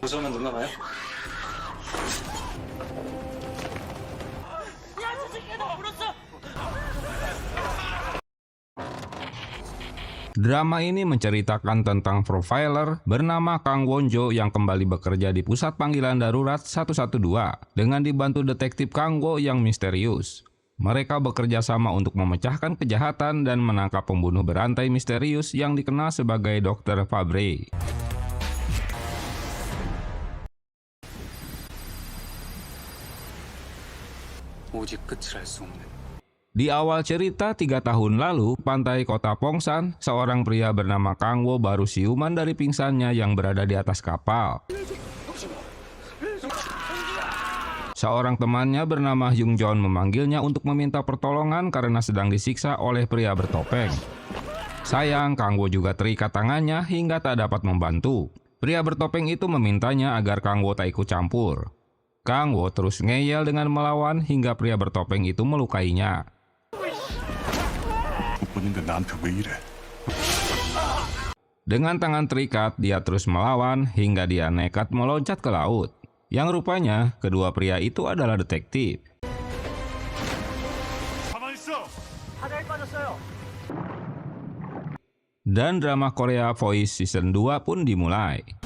무서우면 눈 감아요? Drama ini menceritakan tentang profiler bernama Kang Won-jo yang kembali bekerja di Pusat Panggilan Darurat 112 dengan dibantu detektif Kang Wo yang misterius. Mereka bekerja sama untuk memecahkan kejahatan dan menangkap pembunuh berantai misterius yang dikenal sebagai Dr. Fabre. 오직 끝을 알 수 없는. Di awal cerita 3 tahun lalu, pantai kota Pongsan, seorang pria bernama Kang Wo baru siuman dari pingsannya yang berada di atas kapal. Seorang temannya bernama Hyung Jon memanggilnya untuk meminta pertolongan karena sedang disiksa oleh pria bertopeng. Sayang, Kang Wo juga terikat tangannya hingga tak dapat membantu. Pria bertopeng itu memintanya agar Kang Wo tak ikut campur. Kang Wo terus ngeyel dengan melawan hingga pria bertopeng itu melukainya. Dengan tangan terikat, dia terus melawan hingga dia nekat meloncat ke laut. Yang rupanya, kedua pria itu adalah detektif. Dan drama Korea Voice Season 2 pun dimulai.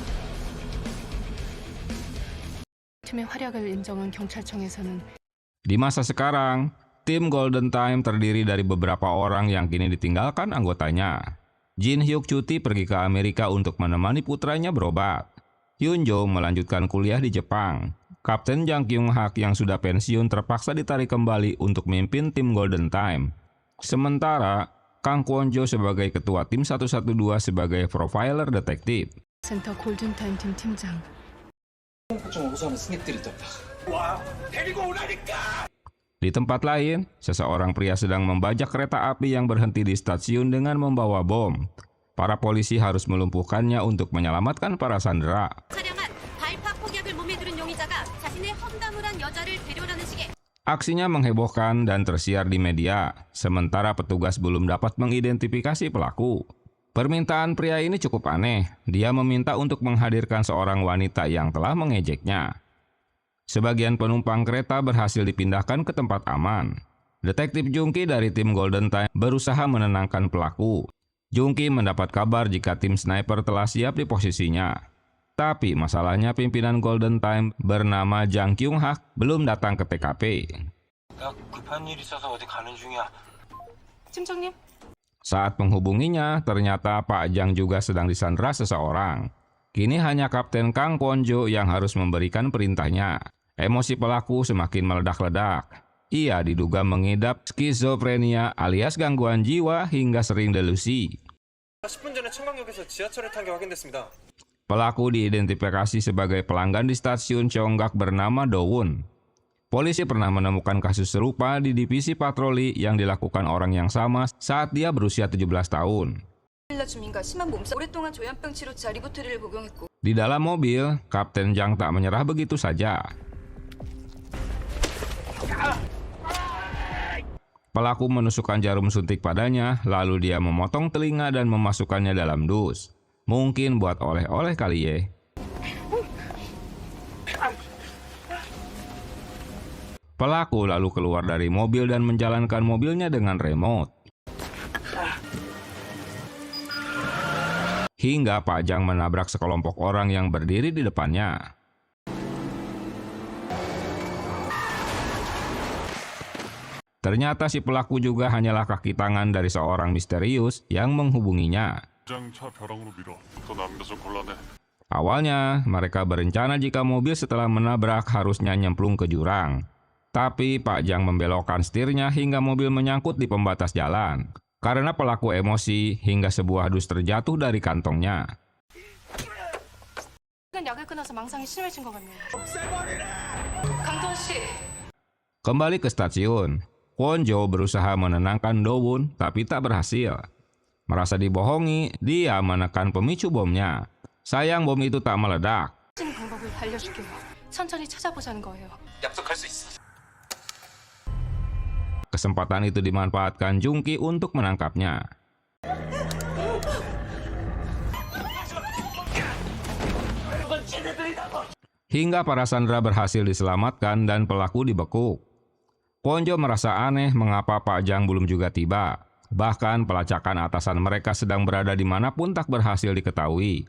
Di masa sekarang, tim Golden Time terdiri dari beberapa orang yang kini ditinggalkan anggotanya. Jin Hyuk cuti pergi ke Amerika untuk menemani putranya berobat. Hyunjo melanjutkan kuliah di Jepang. Kapten Jang Kyung Hak yang sudah pensiun terpaksa ditarik kembali untuk memimpin tim Golden Time. Sementara, Kang Kwon-jo sebagai ketua tim 112 sebagai profiler detektif. 센터 골든타임 팀 팀장. Di tempat lain, seseorang pria sedang membajak kereta api yang berhenti di stasiun dengan membawa bom. Para polisi harus melumpuhkannya untuk menyelamatkan para sandera. Aksinya menghebohkan dan tersiar di media, sementara petugas belum dapat mengidentifikasi pelaku. Permintaan pria ini cukup aneh. Dia meminta untuk menghadirkan seorang wanita yang telah mengejeknya. Sebagian penumpang kereta berhasil dipindahkan ke tempat aman. Detektif Jungki dari tim Golden Time berusaha menenangkan pelaku. Jungki mendapat kabar jika tim sniper telah siap di posisinya. Tapi masalahnya pimpinan Golden Time bernama Jang Kyung Hak belum datang ke TKP. 팀장님? Saat menghubunginya, ternyata Pak Jang juga sedang disandra seseorang. Kini hanya Kapten Kang Kwon-jo yang harus memberikan perintahnya. Emosi pelaku semakin meledak-ledak. Ia diduga mengidap skizofrenia alias gangguan jiwa hingga sering delusi. 10분 전에 청강역에서 지하철을 탄 게 확인됐습니다. Pelaku diidentifikasi sebagai pelanggan di stasiun Cheonggak bernama Do-won. Polisi pernah menemukan kasus serupa di divisi patroli yang dilakukan orang yang sama saat dia berusia 17 tahun. Di dalam mobil, Kapten Jang tak menyerah begitu saja. Pelaku menusukkan jarum suntik padanya, lalu dia memotong telinga dan memasukkannya dalam dus. Mungkin buat oleh-oleh kali ya. Pelaku lalu keluar dari mobil dan menjalankan mobilnya dengan remote. Hingga Pak Jang menabrak sekelompok orang yang berdiri di depannya. Ternyata si pelaku juga hanyalah kaki tangan dari seorang misterius yang menghubunginya. Awalnya, mereka berencana jika mobil setelah menabrak harusnya nyemplung ke jurang. Tapi Pak Jang membelokkan setirnya hingga mobil menyangkut di pembatas jalan. Karena pelaku emosi hingga sebuah dus terjatuh dari kantongnya. Kembali ke stasiun, Kwon-jo berusaha menenangkan Do-won tapi tak berhasil. Merasa dibohongi, dia menekan pemicu bomnya. Sayang bom itu tak meledak. Kesempatan itu dimanfaatkan Jungki untuk menangkapnya. Hingga para sandera berhasil diselamatkan dan pelaku dibekuk. Kwonjo merasa aneh mengapa Pak Jang belum juga tiba. Bahkan pelacakan atasan mereka sedang berada dimanapun tak berhasil diketahui.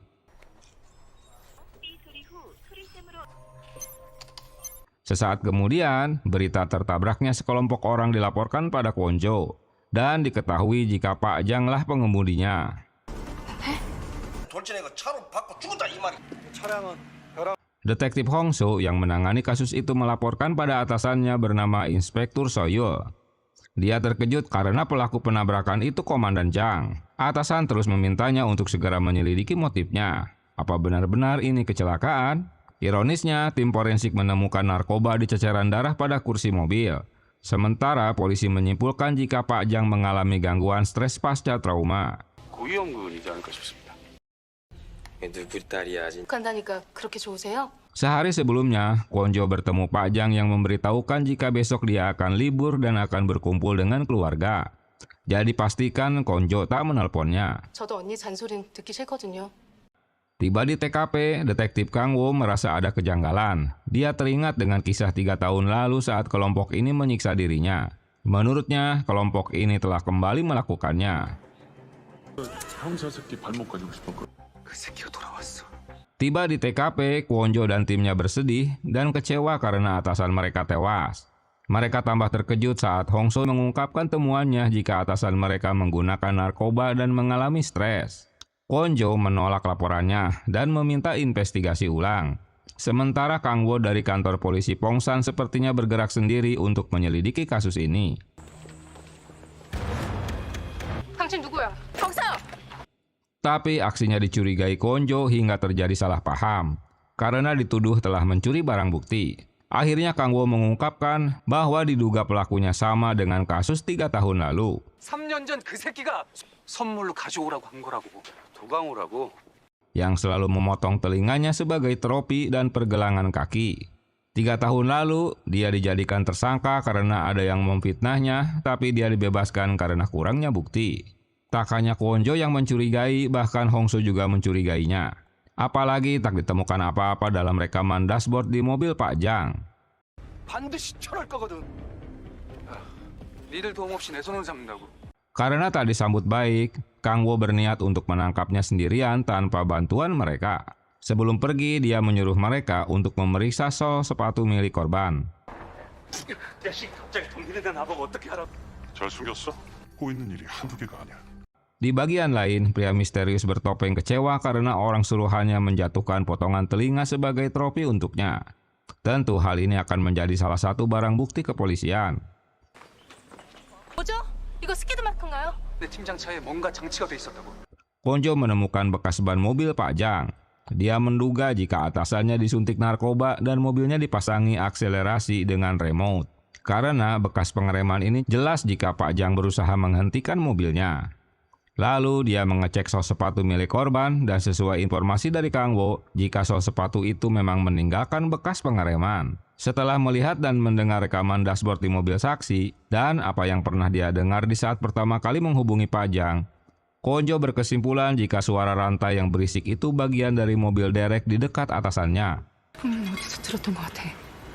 Sesaat kemudian, berita tertabraknya sekelompok orang dilaporkan pada Kwonjo dan diketahui jika Pak Janglah pengemudinya. Detektif Hong So yang menangani kasus itu melaporkan pada atasannya bernama Inspektur Soyul. Dia terkejut karena pelaku penabrakan itu Komandan Jang. Atasan terus memintanya untuk segera menyelidiki motifnya. Apa benar-benar ini kecelakaan? Ironisnya, tim forensik menemukan narkoba di ceceran darah pada kursi mobil. Sementara polisi menyimpulkan jika Pak Jang mengalami gangguan stres pasca trauma. 간다니까 그렇게 좋으세요? Sehari sebelumnya, Kwonjo bertemu Pak Jang yang memberitahukan jika besok dia akan libur dan akan berkumpul dengan keluarga. Jadi pastikan Kwonjo tak menelponnya. 저도 언니 잔소리는 듣기 싫거든요. Tiba di TKP, detektif Kang Wo merasa ada kejanggalan. Dia teringat dengan kisah 3 tahun lalu saat kelompok ini menyiksa dirinya. Menurutnya, kelompok ini telah kembali melakukannya. Tiba di TKP, Kwonjo dan timnya bersedih dan kecewa karena atasan mereka tewas. Mereka tambah terkejut saat Hong So mengungkapkan temuannya jika atasan mereka menggunakan narkoba dan mengalami stres. Kwonjo menolak laporannya dan meminta investigasi ulang. Sementara Kang Wo dari kantor polisi Pongsan sepertinya bergerak sendiri untuk menyelidiki kasus ini. 당신 누구야? 경찰! Tapi aksinya dicurigai Kwonjo hingga terjadi salah paham karena dituduh telah mencuri barang bukti. Akhirnya Kang Wo mengungkapkan bahwa diduga pelakunya sama dengan kasus 3 tahun lalu. 3년 전 그 새끼가 선물로 가져오라고 한 거라고. 도강호라고. Yang selalu memotong telinganya sebagai tropi dan pergelangan kaki. 3 tahun lalu, dia dijadikan tersangka karena ada yang memfitnahnya, tapi dia dibebaskan karena kurangnya bukti. Tak hanya Kwonjo yang mencurigai, bahkan Hong So juga mencurigainya. Apalagi tak ditemukan apa-apa dalam rekaman dashboard di mobil Pak Jang. 반드시 철할 거거든. 니들 도움 없이 내 손을 잡는다고. Karena tak disambut baik, Kang Wo berniat untuk menangkapnya sendirian tanpa bantuan mereka. Sebelum pergi, dia menyuruh mereka untuk memeriksa sol sepatu milik korban. 야씨 갑자기 동기들과 나보고 어떻게 하라고. 잘 숨겼어? 꼬이는 일이 한두 개가 아니야. Di bagian lain, pria misterius bertopeng kecewa karena orang suruhannya menjatuhkan potongan telinga sebagai trofi untuknya. Tentu hal ini akan menjadi salah satu barang bukti kepolisian. 뭐죠? 이거 스키드 마크인가요? 내 팀장 차에 뭔가 장치가 돼 있었다고. Kwonjo menemukan bekas ban mobil Pak Jang. Dia menduga jika atasannya disuntik narkoba dan mobilnya dipasangi akselerasi dengan remote. Karena bekas pengereman ini jelas jika Pak Jang berusaha menghentikan mobilnya. Lalu dia mengecek sol sepatu milik korban dan sesuai informasi dari Kang Wo, jika sol sepatu itu memang meninggalkan bekas pengereman. Setelah melihat dan mendengar rekaman dashboard di mobil saksi, dan apa yang pernah dia dengar di saat pertama kali menghubungi Pak Jang, Kwonjo berkesimpulan jika suara rantai yang berisik itu bagian dari mobil derek di dekat atasannya. 분명 어디서 들었던 것 같아.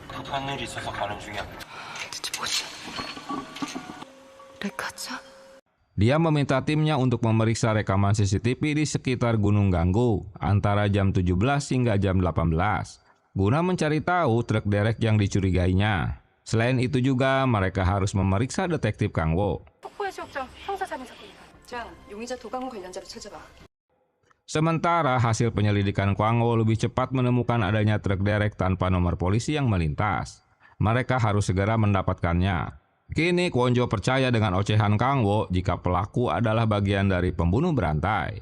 급한 일이 있어서 가는 중이야. 대체 뭐지? 레카차? Dia meminta timnya untuk memeriksa rekaman CCTV di sekitar Gunung Ganggu antara jam 17 hingga jam 18. Guna mencari tahu truk derek yang dicurigainya. Selain itu juga mereka harus memeriksa detektif Kang Wo. 폭포해수욕장 형사살인 사건이다. 자, 용의자 도강호 관련자를 찾아봐. Sementara hasil penyelidikan Kang Wo lebih cepat menemukan adanya truk derek tanpa nomor polisi yang melintas. Mereka harus segera mendapatkannya. Kini Kwonjo percaya dengan ocehan Kang Wo jika pelaku adalah bagian dari pembunuh berantai.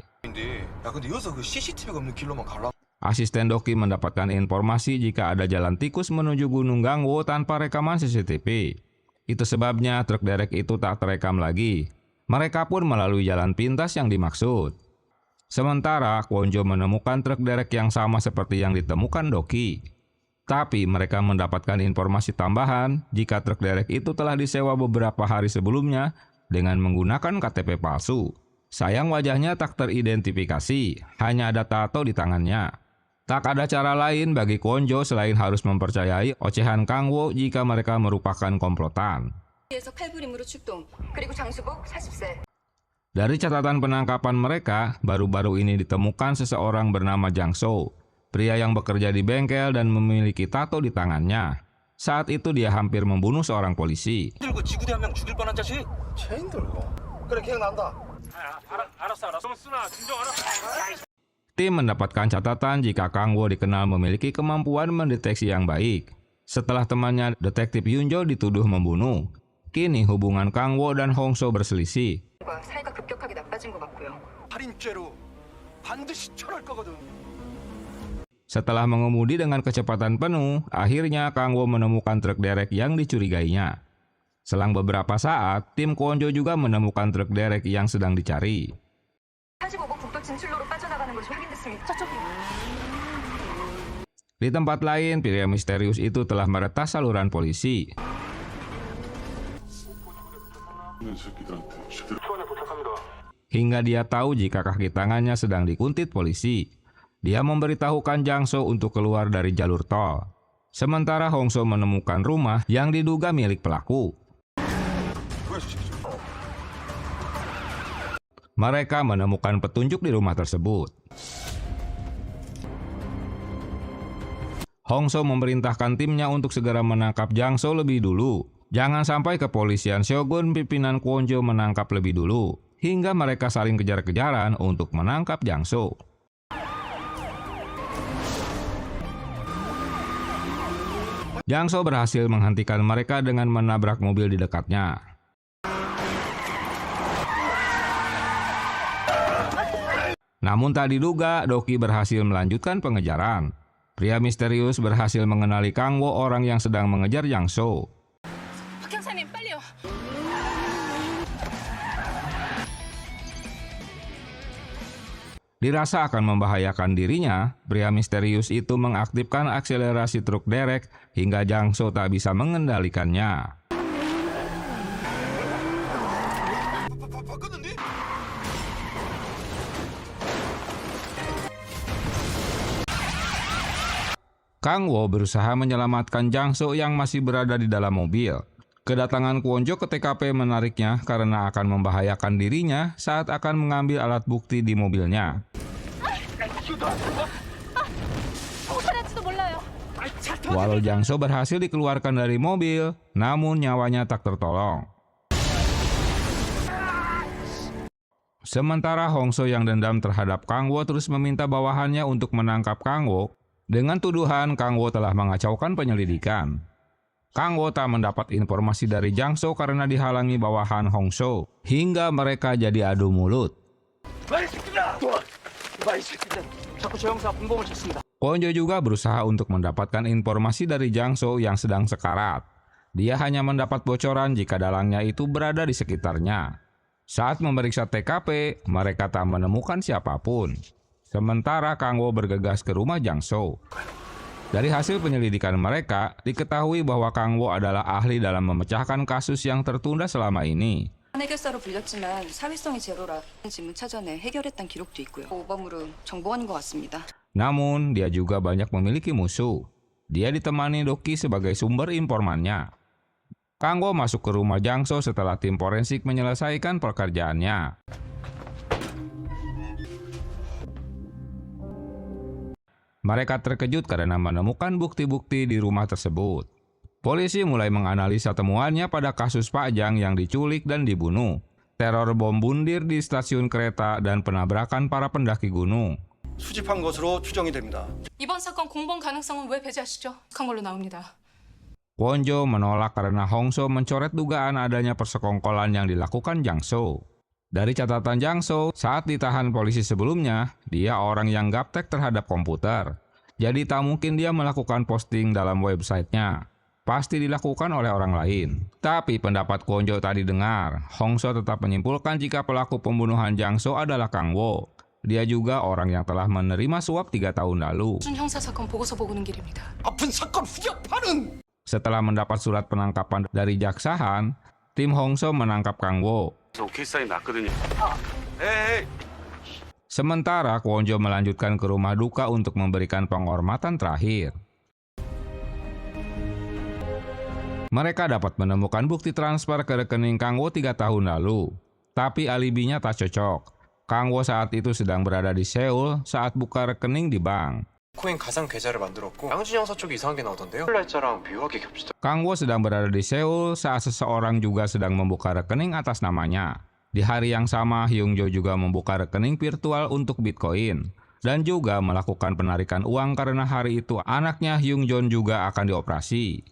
야 근데 여기서 그 CCTV가 없는 길로만 갈라. Asisten Doki mendapatkan informasi jika ada jalan tikus menuju Gunung Gangwo tanpa rekaman CCTV. Itu sebabnya truk derek itu tak terekam lagi. Mereka pun melalui jalan pintas yang dimaksud. Sementara Kwonjo menemukan truk derek yang sama seperti yang ditemukan Doki. Tapi mereka mendapatkan informasi tambahan jika truk derek itu telah disewa beberapa hari sebelumnya dengan menggunakan KTP palsu. Sayang wajahnya tak teridentifikasi, hanya ada tato di tangannya. Tak ada cara lain bagi Kwonjo selain harus mempercayai ocehan Kang Wo jika mereka merupakan komplotan. 에서 칼부림으로 출동. 그리고 장수복 40세. Dari catatan penangkapan mereka, baru-baru ini ditemukan seseorang bernama Jang So, pria yang bekerja di bengkel dan memiliki tato di tangannya. Saat itu dia hampir membunuh seorang polisi. 들고 지구대 한 명 죽일 뻔한 자식. 체인 들고. 그래 기억난다. 알았어. 쓰나 진정하라. Tim mendapatkan catatan jika Kang Wo dikenal memiliki kemampuan mendeteksi yang baik. Setelah temannya detektif Yunjo dituduh membunuh, kini hubungan Kang Wo dan Hong So berselisih. 사이가 급격하게 나빠진 것 같고요. 살인죄로 반드시 처벌할 거거든. Setelah mengemudi dengan kecepatan penuh, akhirnya Kang Wo menemukan truk derek yang dicurigainya. Selang beberapa saat, tim Kwonjo juga menemukan truk derek yang sedang dicari. 45번 국도 진출로로 빠져나가는 것이 확인됐습니다. 저쪽이요. Di tempat lain, pria misterius itu telah meretas saluran polisi. 있는 새끼들한테 제대로 Hingga dia tahu jika kaki tangannya sedang dikuntit polisi. Dia memberitahukan Jang So untuk keluar dari jalur tol. Sementara Hong So menemukan rumah yang diduga milik pelaku. Mereka menemukan petunjuk di rumah tersebut. Hong So memerintahkan timnya untuk segera menangkap Jang So lebih dulu. Jangan sampai kepolisian Shogun pimpinan Kwonjo menangkap lebih dulu, hingga mereka saling kejar-kejaran untuk menangkap Jang So. Jang So berhasil menghentikan mereka dengan menabrak mobil di dekatnya. Namun tak diduga, Doki berhasil melanjutkan pengejaran. Pria misterius berhasil mengenali Kang Wo, orang yang sedang mengejar Jang So. 박 형사님 빨리요. Dirasa akan membahayakan dirinya, pria misterius itu mengaktifkan akselerasi truk derek hingga Jang So tak bisa mengendalikannya. 바꿨는데? Kang Wo berusaha menyelamatkan Jang So yang masih berada di dalam mobil. Kedatangan Kwonjo ke TKP menariknya karena akan membahayakan dirinya saat akan mengambil alat bukti di mobilnya. Walau Jang So berhasil dikeluarkan dari mobil, namun nyawanya tak tertolong. Sementara Hong So yang dendam terhadap Kang Wo terus meminta bawahannya untuk menangkap Kang Wo, dengan tuduhan Kang Wo telah mengacaukan penyelidikan. Kang Wo tak mendapat informasi dari Jang So karena dihalangi bawahan Hong So, hingga mereka jadi adu mulut. Kwonjo juga berusaha untuk mendapatkan informasi dari Jang So yang sedang sekarat. Dia hanya mendapat bocoran jika dalangnya itu berada di sekitarnya. Saat memeriksa TKP, mereka tak menemukan siapapun. Sementara Kang Wo bergegas ke rumah Jang So. Dari hasil penyelidikan mereka, diketahui bahwa Kang Wo adalah ahli dalam memecahkan kasus yang tertunda selama ini. 해결사로 불렸지만 사회성이 제로라 지문 찾아내 해결했다는 기록도 있고요. 오범으로 정보원인 것 같습니다. Namun, dia juga banyak memiliki musuh. Dia ditemani Doki sebagai sumber informannya. Kang Wo masuk ke rumah Jang So setelah tim forensik menyelesaikan pekerjaannya. Mereka terkejut karena menemukan bukti-bukti di rumah tersebut. Polisi mulai menganalisa temuannya pada kasus Pak Jang yang diculik dan dibunuh, teror bom bundir di stasiun kereta, dan penabrakan para pendaki gunung. 수집한 것으로 추정이 됩니다. 이번 사건 공범 가능성은 왜 배제하시죠? 한 걸로 나옵니다. Kwonjo menolak karena Hong So mencoret dugaan adanya persekongkolan yang dilakukan Jang So. Dari catatan Jang So, saat ditahan polisi sebelumnya, dia orang yang gaptek terhadap komputer. Jadi tak mungkin dia melakukan posting dalam websitenya. Pasti dilakukan oleh orang lain. Tapi pendapat Kwonjo tadi dengar. Hong So tetap menyimpulkan jika pelaku pembunuhan Jang So adalah Kang Wo. Dia juga orang yang telah menerima suap 3 tahun lalu. 준 형사 사건 보고서 보고는 길입니다. 아픈 사건 후벼파는! Setelah mendapat surat penangkapan dari jaksahan, tim Hong So menangkap Kang Wo. 오케이 사인 났거든요. 에이! Sementara Kwonjo melanjutkan ke rumah duka untuk memberikan penghormatan terakhir. Mereka dapat menemukan bukti transfer ke rekening Kang Wo 3 tahun lalu. Tapi alibinya tak cocok. Kang Wo saat itu sedang berada di Seoul saat buka rekening di bank. 코인 가상 계좌를 만들었고 양준영 서쪽이 이상하게 나오던데요? 날짜랑 묘하게 겹치다. Kang Wo sedang berada di Seoul saat seseorang juga sedang membuka rekening atas namanya. Di hari yang sama, Hyung Jo juga membuka rekening virtual untuk Bitcoin dan juga melakukan penarikan uang karena hari itu anaknya Hyung Jon juga akan dioperasi.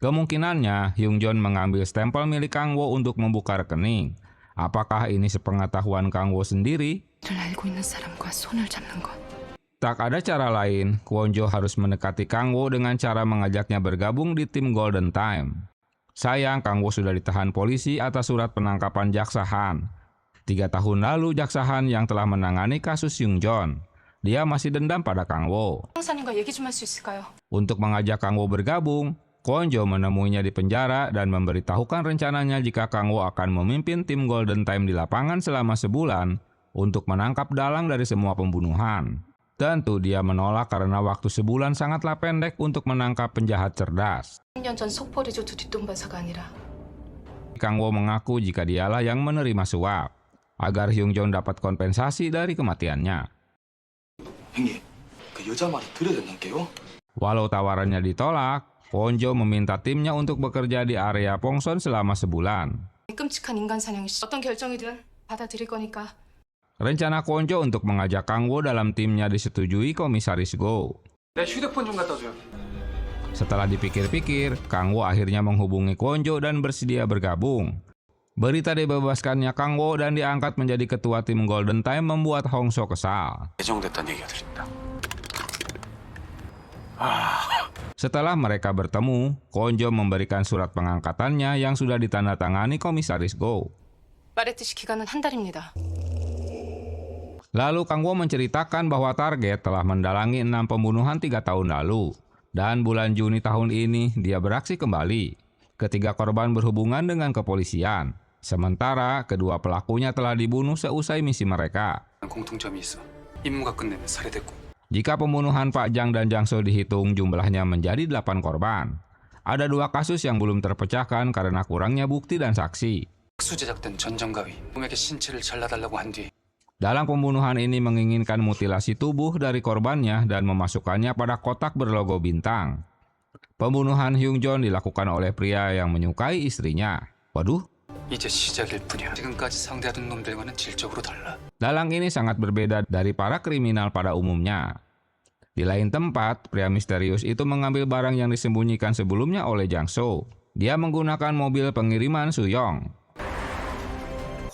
Kemungkinannya Hyung Jon mengambil stempel milik Kang Wo untuk membuka rekening. Apakah ini sepengetahuan Kang Wo sendiri? 를 알고 있는 사람과 손을 잡는 것. Tak ada cara lain, Kwonjo harus mendekati Kang Wo dengan cara mengajaknya bergabung di tim Golden Time. Sayang, Kang Wo sudah ditahan polisi atas surat penangkapan Jaksa Han. 3 tahun lalu Jaksa Han yang telah menangani kasus Hyung Jon. Dia masih dendam pada Kang Wo. 형사님과 얘기 좀 할 수 있을까요? Untuk mengajak Kang Wo bergabung, Kwonjo menemuinya di penjara dan memberitahukan rencananya jika Kang Wo akan memimpin tim Golden Time di lapangan selama sebulan untuk menangkap dalang dari semua pembunuhan. Tentu dia menolak karena waktu sebulan sangatlah pendek untuk menangkap penjahat cerdas. 10년 전 속보 리조트 뒷돈발사가 아니라 Kang Wo mengaku jika dialah yang menerima suap, agar Hyung Jon dapat kompensasi dari kematiannya. 형님, 그 여자 말이 들어야 된다니까요? Walau tawarannya ditolak, Kwonjo meminta timnya untuk bekerja di area Pongson selama sebulan. 끔찍한 인간 사냥이 어떤 결정이든 받아들일 거니까. Rencana Kwonjo untuk mengajak Kang Wo dalam timnya disetujui Komisaris Go. 내 휴대폰 좀 갖다 줘. Setelah dipikir-pikir, Kang Wo akhirnya menghubungi Kwonjo dan bersedia bergabung. Berita dibebaskannya Kang Wo dan diangkat menjadi ketua tim Golden Time membuat Hong So kesal. 예정됐다는 얘기가 들린다. Setelah mereka bertemu, Kwonjo memberikan surat pengangkatannya yang sudah ditandatangani Komisaris Go. 말했듯이 기간은 한 달입니다. Lalu Kang Wo menceritakan bahwa target telah mendalangi 6 pembunuhan 3 tahun lalu. Dan bulan Juni tahun ini dia beraksi kembali. Ketiga korban berhubungan dengan kepolisian. Sementara kedua pelakunya telah dibunuh seusai misi mereka. 공통점이 있어. 임무가 끝내면 살해됐고. Jika pembunuhan Pak Jang dan Jang So dihitung jumlahnya menjadi 8 korban. Ada 2 kasus yang belum terpecahkan karena kurangnya bukti dan saksi. 특수 제작된 전정가위 놈에게 신체를 잘라달라고 한 뒤 Dalam pembunuhan ini menginginkan mutilasi tubuh dari korbannya dan memasukkannya pada kotak berlogo bintang. Pembunuhan Hyung Jon dilakukan oleh pria yang menyukai istrinya. Waduh, 이제 시작일 뿐이야. 지금까지 상대하던 놈들과는 질적으로 달라. dalang ini sangat berbeda dari para kriminal pada umumnya. Di lain tempat, pria misterius itu mengambil barang yang disembunyikan sebelumnya oleh Jang So. Dia menggunakan mobil pengiriman Suyong.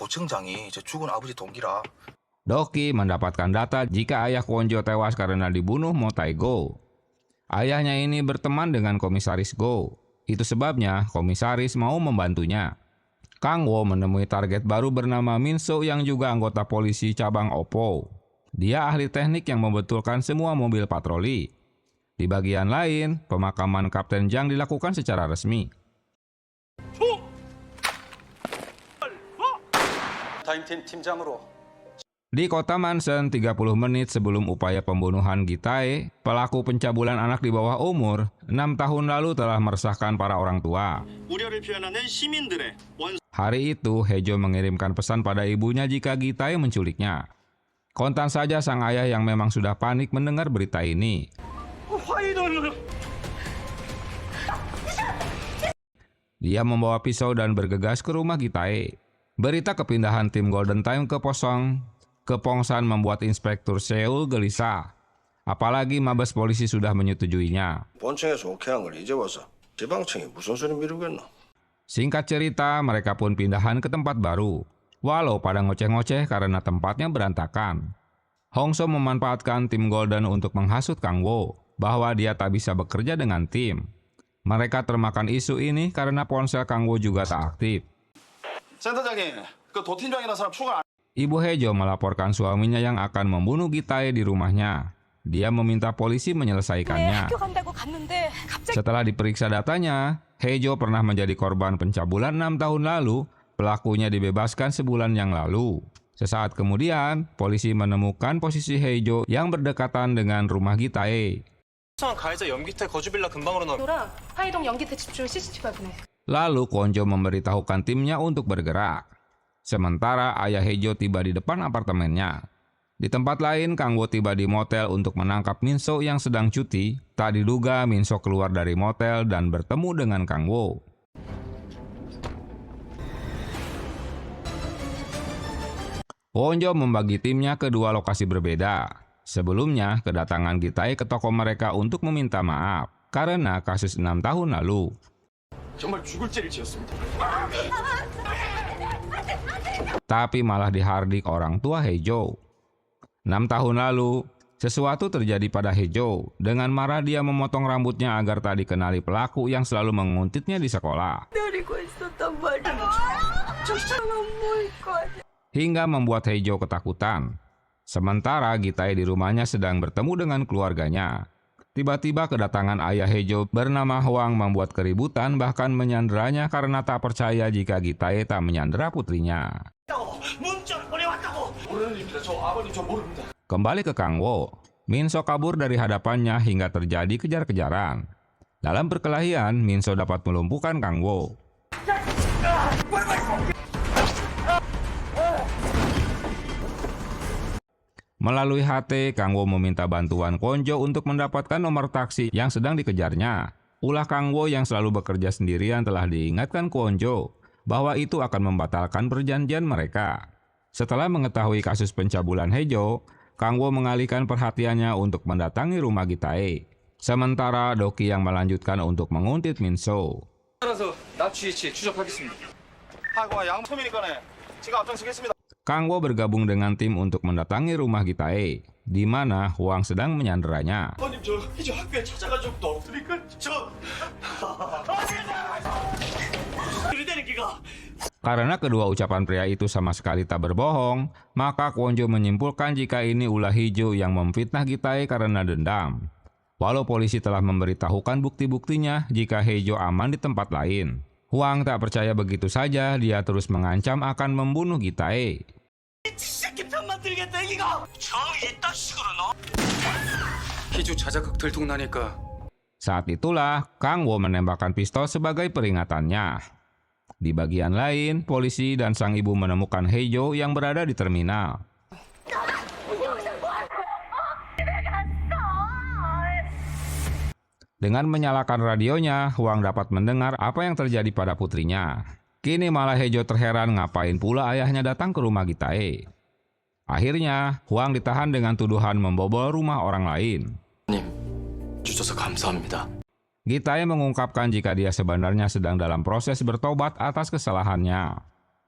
고청장이 저 죽은 아버지 동기라. Doki mendapatkan data jika ayah Kwonjo tewas karena dibunuh Mo Tae-go. Ayahnya ini berteman dengan Komisaris Go. Itu sebabnya Komisaris mau membantunya. Kang Wo menemui target baru bernama Min So yang juga anggota polisi cabang Oppo. Dia ahli teknik yang membetulkan semua mobil patroli. Di bagian lain, pemakaman Kapten Jang dilakukan secara resmi. 타임팀 팀장으로 Di kota Mansen, 30 menit sebelum upaya pembunuhan Gitae, pelaku pencabulan anak di bawah umur 6 tahun lalu telah meresahkan para orang tua. Hari itu, Hejo mengirimkan pesan pada ibunya jika Gitae menculiknya. Kontan saja sang ayah yang memang sudah panik mendengar berita ini. Dia membawa pisau dan bergegas ke rumah Gitae. Berita kepindahan tim Golden Time ke Pongsan membuat Inspektur Seul gelisah. Apalagi Mabes Polisi sudah menyetujuinya. 본청에서 오케이한 걸 이제 와서 지방청이 무슨 소리 미루겠노? Singkat cerita, mereka pun pindahan ke tempat baru. Walau pada ngoceh-ngoceh karena tempatnya berantakan. Hong So memanfaatkan tim Golden untuk menghasut Kang Wo bahwa dia tak bisa bekerja dengan tim. Mereka termakan isu ini karena ponsel Kang Wo juga tak aktif. 센터장님, 그 도팀장이라는 사람 추가. Ibu Hejo melaporkan suaminya yang akan membunuh Gitae di rumahnya. Dia meminta polisi menyelesaikannya. Setelah diperiksa datanya, Hejo pernah menjadi korban pencabulan 6 tahun lalu. Pelakunya dibebaskan sebulan yang lalu. Sesaat kemudian, polisi menemukan posisi Heijo yang berdekatan dengan rumah Gitae. 수상한 가해자 염기태 거주 빌라 근방으로 나온 로랑 하이동 연기태 집중 CCTV 확인해. Lalu Kwon-jo memberitahukan timnya untuk bergerak. Sementara ayah Heijo tiba di depan apartemennya. Di tempat lain, Kang-wo tiba di motel untuk menangkap Min-so yang sedang cuti. Tak diduga Min-so keluar dari motel dan bertemu dengan Kang-wo. Kwon-jo membagi timnya ke dua lokasi berbeda. Sebelumnya, kedatangan Gitae ke toko mereka untuk meminta maaf karena kasus 6 tahun lalu. 정말 죽을 죄를 지었습니다. Tapi malah dihardik orang tua Heijo. 6 tahun lalu, sesuatu terjadi pada Heijo. Dengan marah dia memotong rambutnya agar tak dikenali pelaku yang selalu menguntitnya di sekolah. Hingga membuat Heijo ketakutan. Sementara Gitae di rumahnya sedang bertemu dengan keluarganya. Tiba-tiba kedatangan ayah Heijo bernama Hwang membuat keributan, bahkan menyanderanya karena tak percaya jika Gitae tak menyandera putrinya. Kembali ke Kang-wo, Min-so kabur dari hadapannya hingga terjadi kejar-kejaran. Dalam perkelahian, Min-so dapat melumpuhkan Kang-wo. Melalui HT, Kang-wo meminta bantuan Kwon-jo untuk mendapatkan nomor taksi yang sedang dikejarnya. Ulah Kang-wo yang selalu bekerja sendirian telah diingatkan Kwon-jo bahwa itu akan membatalkan perjanjian mereka. Setelah mengetahui kasus pencabulan Heijo, Kang-wo mengalihkan perhatiannya untuk mendatangi rumah Gitae. Sementara Doki yang melanjutkan untuk menguntit Min-so. 따라서 납치위치에 추적하겠습니다. 하고와 양소민이거네. 제가 앞장서겠습니다. Kang-wo bergabung dengan tim untuk mendatangi rumah Gitae, di mana Hwang sedang menyanderanya. 아버님 저 이제 학교에 찾아가지고 너프니까 저 이러다는 기가 Karena kedua ucapan pria itu sama sekali tak berbohong, maka Kwon-jo menyimpulkan jika ini ulah Heijo yang memfitnah Gitae karena dendam. Walau polisi telah memberitahukan bukti-buktinya jika Heijo aman di tempat lain. Hwang tak percaya begitu saja, dia terus mengancam akan membunuh Gitae. 희주 자작극 들통나니까 Saat itulah, Kang-wo menembakkan pistol sebagai peringatannya. Di bagian lain, polisi dan sang ibu menemukan Heijo yang berada di terminal. Dengan menyalakan radionya, Hwang dapat mendengar apa yang terjadi pada putrinya. Kini malah Heijo terheran ngapain pula ayahnya datang ke rumah Gitae. Akhirnya, Hwang ditahan dengan tuduhan membobol rumah orang lain. 님, 주셔서 감사합니다. Gitae mengungkapkan jika dia sebenarnya sedang dalam proses bertobat atas kesalahannya.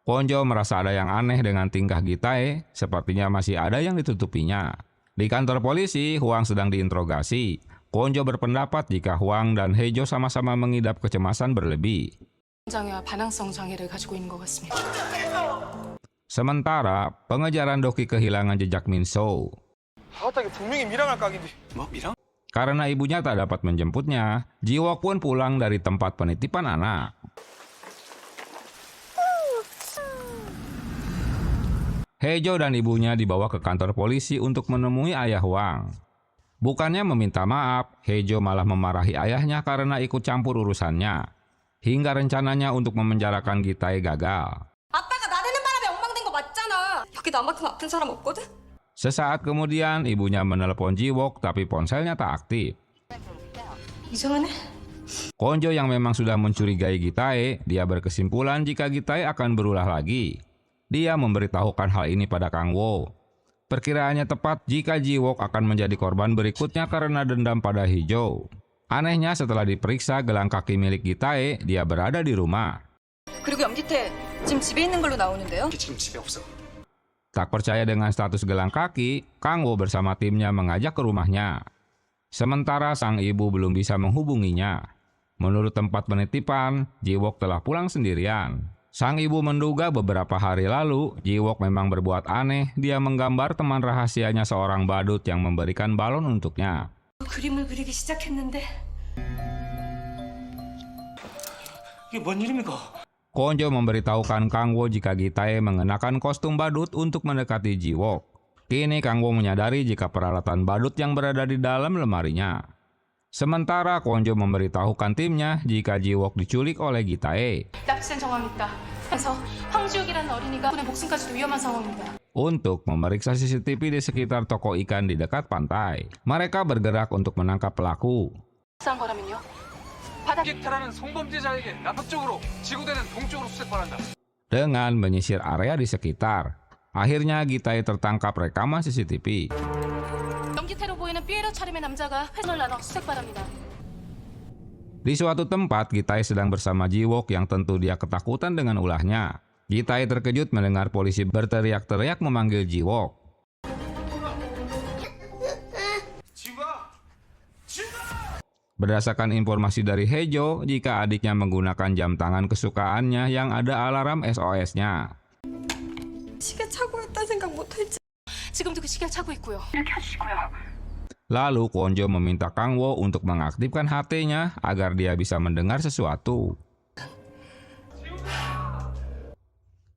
Kwon-jo merasa ada yang aneh dengan tingkah Gitae, sepertinya masih ada yang ditutupinya. Di kantor polisi, Hwang sedang diinterogasi. Kwon-jo berpendapat jika Hwang dan Heijo sama-sama mengidap kecemasan berlebih. 장애와 반항성 장애를 가지고 있는 것 같습니다. Sementara, pengejaran Doki kehilangan jejak Min-so. 아따 분명히 미랑할 각인데 뭐 미랑? Karena ibunya tak dapat menjemputnya, Ji-wook pun pulang dari tempat penitipan anak. Heijo dan ibunya dibawa ke kantor polisi untuk menemui ayah Hwang. Bukannya meminta maaf, Heijo malah memarahi ayahnya karena ikut campur urusannya. Hingga rencananya untuk memenjarakan Gitae gagal. 아빠가 나대는 바람에 엉망된 거 맞잖아. 여기 나만큼 아픈 사람 없거든? Sesaat kemudian, ibunya menelepon Ji-wook tapi ponselnya tak aktif. 이상하네. Kwon-jo yang memang sudah mencurigai Gitae, dia berkesimpulan jika Gitae akan berulah lagi. Dia memberitahukan hal ini pada Kang-wo. Perkiraannya tepat jika Ji-wook akan menjadi korban berikutnya karena dendam pada Heijo. Anehnya setelah diperiksa gelang kaki milik Gitae, dia berada di rumah. 그리고 염기태 지금 집에 있는 걸로 나오는데요. 지금 집에 없어. Tak percaya dengan status gelang kaki, Kang-wo bersama timnya mengajak ke rumahnya. Sementara sang ibu belum bisa menghubunginya. Menurut tempat penitipan, Ji-wook telah pulang sendirian. Sang ibu menduga beberapa hari lalu, Ji-wook memang berbuat aneh. Dia menggambar teman rahasianya seorang badut yang memberikan balon untuknya. 그림을 그리기 시작했는데 이게 뭔 일입니까? Konjo memberitahukan Kang Wo jika Gitae mengenakan kostum badut untuk mendekati Ji-wook. Kini Kang Wo menyadari jika peralatan badut yang berada di dalam lemarinya. Sementara Konjo memberitahukan timnya jika Ji-wook diculik oleh Gitae. 납치된 정황이 있다. 그래서 황지욱이라는 어린이가 본인의 목숨까지도 위험한 상황입니다. Untuk memeriksa CCTV di sekitar toko ikan di dekat pantai. Mereka bergerak untuk menangkap pelaku. 싼 거라면요? 기타라는 성범죄자에게 남쪽으로, 지구대는 동쪽으로 수색반한다. Dengan menyisir area di sekitar. Akhirnya Gitae tertangkap rekaman CCTV. 연기태로 보이는 삐에로 차림의 남자가 회선을 나눠 수색 바랍니다. Di suatu tempat, Gitae sedang bersama Ji-wook yang tentu dia ketakutan dengan ulahnya. Gitae terkejut mendengar polisi berteriak-teriak memanggil Ji-wook. Berdasarkan informasi dari Hejo, jika adiknya menggunakan jam tangan kesukaannya yang ada alarm SOS-nya. 시계 차고 했다 생각 못할지. 지금도 그 시계를 차고 있고요. Lalu Konjo meminta Kang Wo untuk mengaktifkan HT-nya agar dia bisa mendengar sesuatu.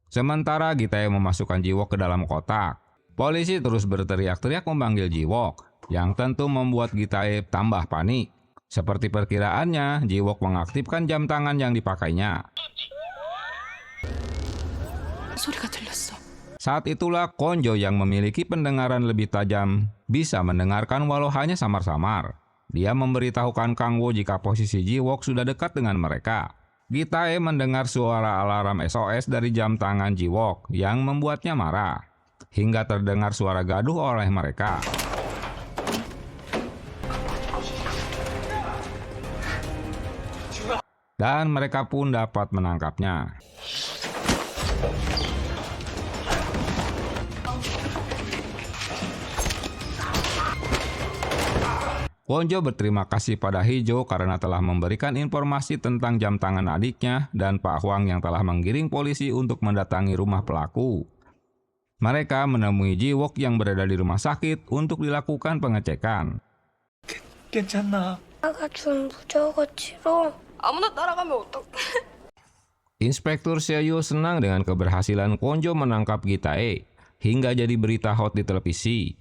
Sementara Gitae memasukkan Ji-wook ke dalam kotak. Polisi terus berteriak-teriak memanggil Ji-wook, yang tentu membuat Gitae tambah panik. Seperti perkiraannya, Ji-wook mengaktifkan jam tangan yang dipakainya. 소리가 들렸어. Saat itulah Konjo yang memiliki pendengaran lebih tajam bisa mendengarkan walau hanya samar-samar. Dia memberitahukan Kang Wo jika posisi Ji-wook sudah dekat dengan mereka. Gitae mendengar suara alarm SOS dari jam tangan Ji-wook yang membuatnya marah. Hingga terdengar suara gaduh oleh mereka. Dan mereka pun dapat menangkapnya. Konjo berterima kasih pada Hejo karena telah memberikan informasi tentang jam tangan adiknya dan Pak Hwang yang telah menggiring polisi untuk mendatangi rumah pelaku. Mereka menemui Ji-wook yang berada di rumah sakit untuk dilakukan pengecekan. 괜찮나? 아가 좀 무서워지로 아무나 따라가면 어떡해. Inspektur Seo senang dengan keberhasilan Konjo menangkap Gitae hingga jadi berita hot di televisi.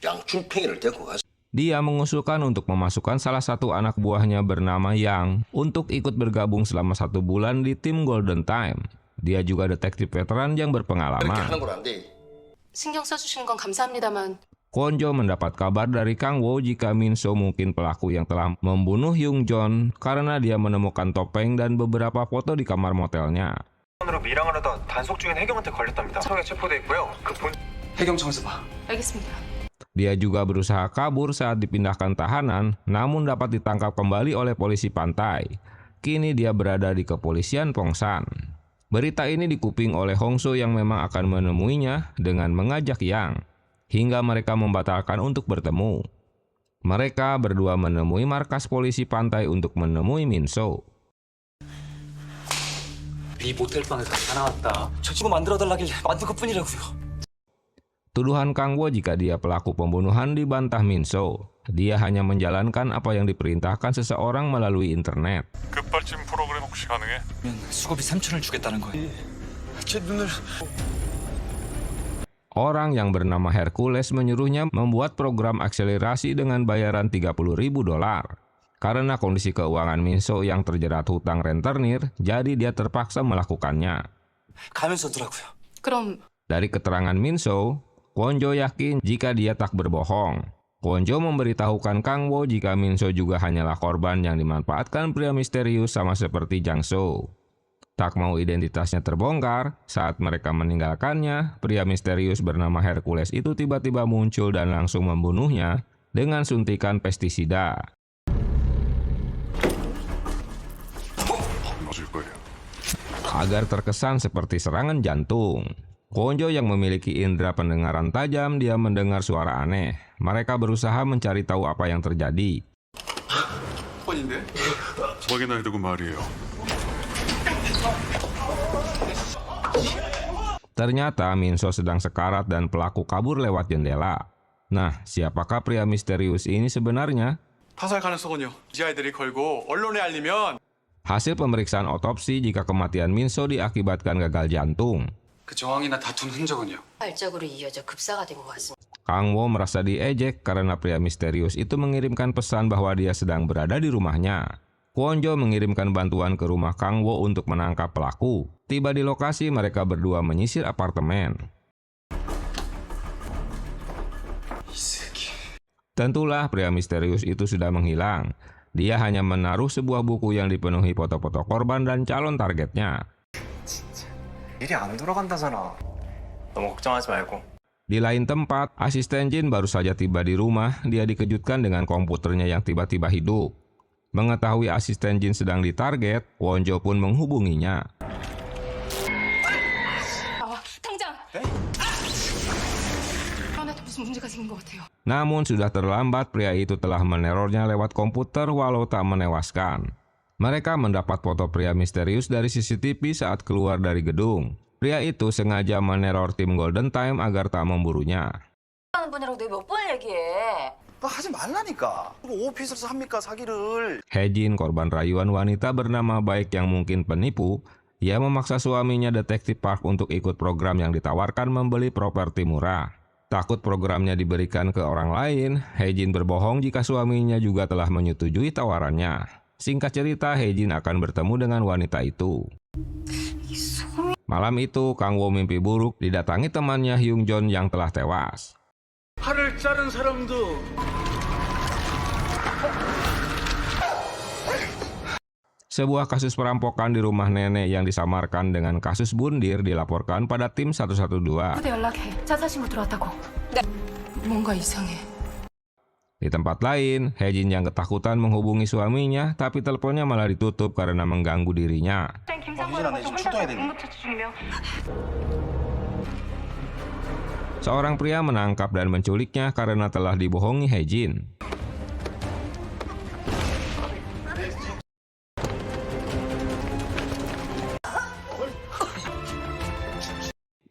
양춘팽이를 데리고 가서 Dia mengusulkan untuk memasukkan salah satu anak buahnya bernama Yang untuk ikut bergabung selama 1 bulan di tim Golden Time. Dia juga detektif veteran yang 이렇게 berpengalaman. 하는 건 안 돼. 신경 써주시는 건 감사합니다만 Konjo mendapat kabar dari Kang Wo jika Min-so mungkin pelaku yang telah membunuh Hyung-jon karena dia menemukan topeng dan beberapa foto di kamar motelnya. 으로 밀항을 하다 단속 중인 해경한테 걸렸답니다. 서에 체포돼 있고요. 해경청에서 봐. 알겠습니다. Dia juga berusaha kabur saat dipindahkan tahanan, namun dapat ditangkap kembali oleh polisi pantai. Kini dia berada di kepolisian Pongsan. Berita ini dikuping oleh Hongso yang memang akan menemuinya dengan mengajak Yang, hingga mereka membatalkan untuk bertemu. Mereka berdua menemui markas polisi pantai untuk menemui Min-so. 이 모텔방에서 다 나왔다. 저 친구 만들어달라길래 만든 것뿐이라고요. Tuduhan Kang Wo jika dia pelaku pembunuhan dibantah Min-so. Dia hanya menjalankan apa yang diperintahkan seseorang melalui internet. 급발진 프로그램 혹시 가능해? 수고비 3천을 주겠다는 거야. 제 눈을 Orang yang bernama Hercules menyuruhnya membuat program akselerasi dengan bayaran $30.000. Karena kondisi keuangan Min-so yang terjerat hutang rentenir, jadi dia terpaksa melakukannya. 가면서 더라고요. 그럼 Dari keterangan Min-so, Konjo yakin jika dia tak berbohong. Konjo memberitahukan Kang Wo jika Min-so juga hanyalah korban yang dimanfaatkan pria misterius sama seperti Jang-so. Tak mau identitasnya terbongkar, saat mereka meninggalkannya, pria misterius bernama Hercules itu tiba-tiba muncul dan langsung membunuhnya dengan suntikan pestisida. 맞을 거예요. Agar terkesan seperti serangan jantung. Konjo yang memiliki indera pendengaran tajam, dia mendengar suara aneh. Mereka berusaha mencari tahu apa yang terjadi. 확인해야 되고 말이에요. Ternyata Min-so sedang sekarat dan pelaku kabur lewat jendela. Nah, siapakah pria misterius ini sebenarnya? 타살 가능성은요. 이 아이들이 걸고 언론에 알리면 Hasil pemeriksaan otopsi jika kematian Minso diakibatkan gagal jantung. 그 저항이나 다툰 흔적은요? 발작으로 이어져 급사가 된 것 같습니다. Kang Wo merasa diejek karena pria misterius itu mengirimkan pesan bahwa dia sedang berada di rumahnya. Kwon Jo mengirimkan bantuan ke rumah Kang Wo untuk menangkap pelaku. Tiba di lokasi, mereka berdua menyisir apartemen. Tentulah pria misterius itu sudah menghilang. Dia hanya menaruh sebuah buku yang dipenuhi foto-foto korban dan calon targetnya. 일이 안 돌아간다잖아. 너무 걱정하지 말고. Di lain tempat, asisten Jin baru saja tiba di rumah. Dia dikejutkan dengan komputernya yang tiba-tiba hidup. Mengetahui asisten Jin sedang ditarget, Kwon Jo pun menghubunginya. 당장! 아나한테 무슨 문제가 생긴 것 같아요. Namun sudah terlambat, pria itu telah menerornya lewat komputer walau tak menewaskan. Mereka mendapat foto pria misterius dari CCTV saat keluar dari gedung. Pria itu sengaja meneror tim Golden Time agar tak memburunya. 하는 분이라고 내가 몇 번 얘기해. 하지 말라니까. 오피스에서 합니까 사기를. Hejin, korban rayuan wanita bernama baik yang mungkin penipu, ia memaksa suaminya Detektif Park untuk ikut program yang ditawarkan membeli properti murah. Takut programnya diberikan ke orang lain, Hejin berbohong jika suaminya juga telah menyetujui tawarannya. Singkat cerita, Hejin akan bertemu dengan wanita itu. Malam itu, Kang Wo mimpi buruk didatangi temannya Hyung Jon yang telah tewas. 팔을 자른 사람도 Sebuah kasus perampokan di rumah nenek yang disamarkan dengan kasus bundir dilaporkan pada tim 112. 부대 연락해. 자사심으로 들어왔다고. 네. 뭔가 이상해. Di tempat lain, Hejin yang ketakutan menghubungi suaminya, tapi teleponnya malah ditutup karena mengganggu dirinya. Seorang pria menangkap dan menculiknya karena telah dibohongi Hejin.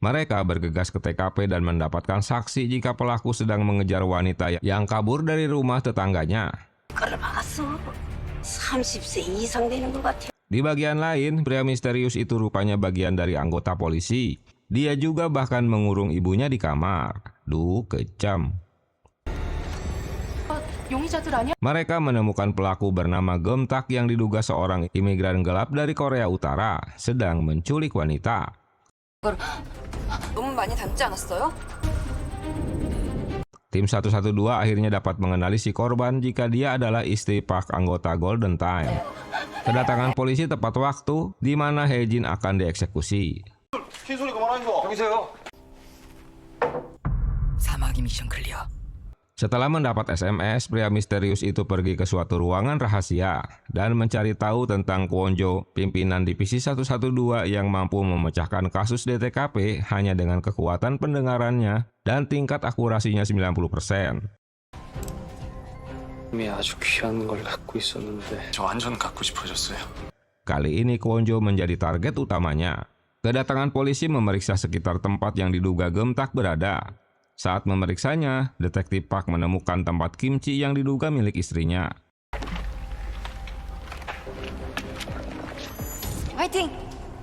Mereka bergegas ke TKP dan mendapatkan saksi jika pelaku sedang mengejar wanita yang kabur dari rumah tetangganya. Di bagian lain, pria misterius itu rupanya bagian dari anggota polisi. Dia juga bahkan mengurung ibunya di kamar. Duh, kejam. 용의자들 아니야? Mereka menemukan pelaku bernama Geum-tak yang diduga seorang imigran gelap dari Korea Utara, sedang menculik wanita. 너무 많이 닮지 않았어요? Tim 112 akhirnya dapat mengenali si korban jika dia adalah istri Park anggota Golden Time. Kedatangan polisi tepat waktu di mana Hejin akan dieksekusi. 흰소리 그만하는 거. 여기세요. 사마귀 미션 클리어. Setelah mendapat SMS, pria misterius itu pergi ke suatu ruangan rahasia dan mencari tahu tentang Kwon Jo, pimpinan divisi 112 yang mampu memecahkan kasus DTKP hanya dengan kekuatan pendengarannya dan tingkat akurasinya 90%. 아주 귀한 걸 갖고 있었는데 저 완전 갖고 싶어졌어요. Kali ini Kwon Jo menjadi target utamanya. Kedatangan polisi memeriksa sekitar tempat yang diduga Geum-tak berada. Saat memeriksanya, Detektif Park menemukan tempat kimchi yang diduga milik istrinya. 화이팅!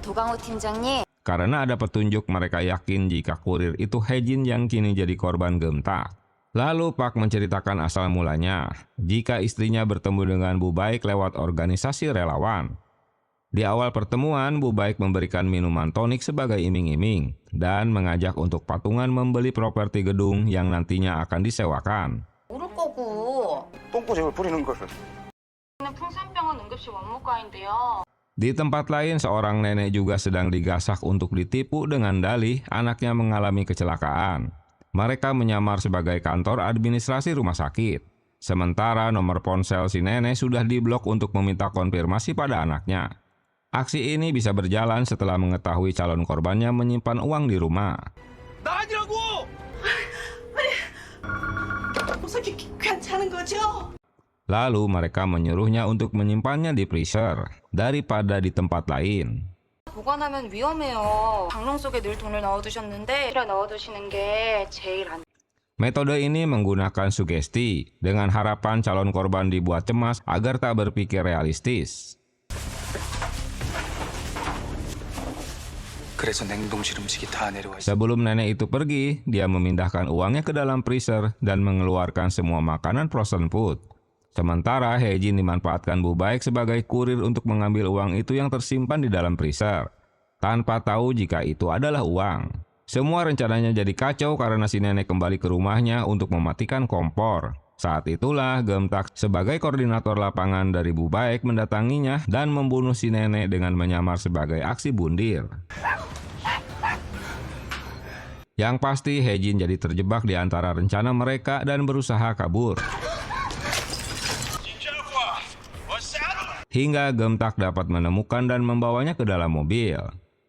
도강호 팀장님. Karena ada petunjuk, mereka yakin jika kurir itu Hejin yang kini jadi korban Geum-tak. Lalu Park menceritakan asal mulanya, jika istrinya bertemu dengan Bu Baik lewat organisasi relawan. Di awal pertemuan, Bu Baik memberikan minuman tonik sebagai iming-iming dan mengajak untuk patungan membeli properti gedung yang nantinya akan disewakan. 모를 거고. 똥꼬집을 뿌리는 걸. 풍산병원 응급실 원무과인데요. Di tempat lain, seorang nenek juga sedang digasak untuk ditipu dengan dalih anaknya mengalami kecelakaan. Mereka menyamar sebagai kantor administrasi rumah sakit. Sementara nomor ponsel si nenek sudah diblok untuk meminta konfirmasi pada anaknya. Aksi ini bisa berjalan setelah mengetahui calon korbannya menyimpan uang di rumah. 나 아니라고! 괜찮은 거죠? Lalu mereka menyuruhnya untuk menyimpannya di freezer daripada di tempat lain. 보관하면 위험해요. 장롱 속에 늘 돈을 넣어두셨는데 넣어두시는 게 제일 안. Metode ini menggunakan sugesti dengan harapan calon korban dibuat cemas agar tak berpikir realistis. 그래서 냉동실 음식이 다 내려와 있어. Sebelum nenek itu pergi, dia memindahkan uangnya ke dalam freezer dan mengeluarkan semua makanan frozen food. Sementara Hae-jin dimanfaatkan Bu Baek sebagai kurir untuk mengambil uang itu yang tersimpan di dalam freezer, tanpa tahu jika itu adalah uang. Semua rencananya jadi kacau karena si nenek kembali ke rumahnya untuk mematikan kompor. Saat itulah Geum-tak sebagai koordinator lapangan dari Bu Baek mendatanginya dan membunuh si nenek dengan menyamar sebagai aksi bundir. Yang pasti Hae-jin jadi terjebak di antara rencana mereka dan berusaha kabur. Hingga Geum-tak dapat menemukan dan membawanya ke dalam mobil.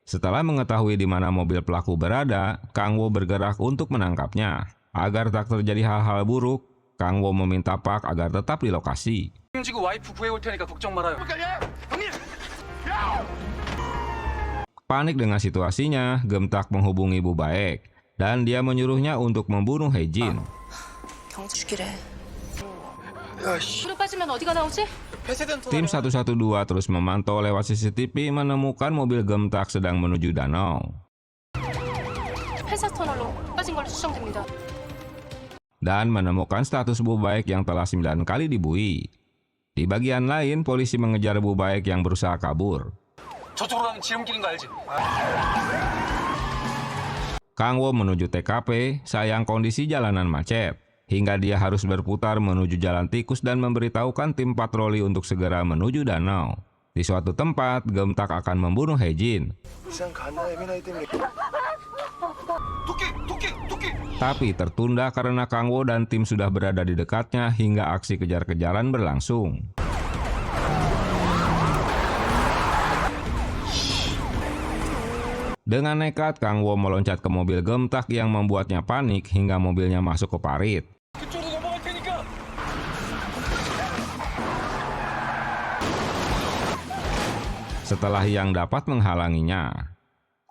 Setelah mengetahui di mana mobil pelaku berada, Kang-woo bergerak untuk menangkapnya. Agar tak terjadi hal-hal buruk, Kang-woo meminta Park agar tetap di lokasi. 지구 와이프 구해올 테니까 걱정 말아요. Panik dengan situasinya, Geum-tak menghubungi Bu Baek dan dia menyuruhnya untuk membunuh Hae-jin. 경찰 죽이래. 불에 빠지면 어디가 나오지? Tim 112 terus memantau lewat CCTV menemukan mobil Geum-tak sedang menuju danau. 회사 터널로 빠진 걸로 추정됩니다. Dan menemukan status Bu Baek yang telah 9 kali dibui. Di bagian lain, polisi mengejar Bu Baek yang berusaha kabur. 저쪽으로 가면 지름길인 거 알지? Kang-woo menuju TKP, sayang kondisi jalanan macet. Hingga dia harus berputar menuju jalan tikus dan memberitahukan tim patroli untuk segera menuju danau. Di suatu tempat, Geum-tak akan membunuh Hae-jin. Tapi tertunda karena Kang-woo dan tim sudah berada di dekatnya hingga aksi kejar-kejaran berlangsung. Dengan nekat, Kang-woo meloncat ke mobil Geum-tak yang membuatnya panik hingga mobilnya masuk ke parit. Setelah yang dapat menghalanginya.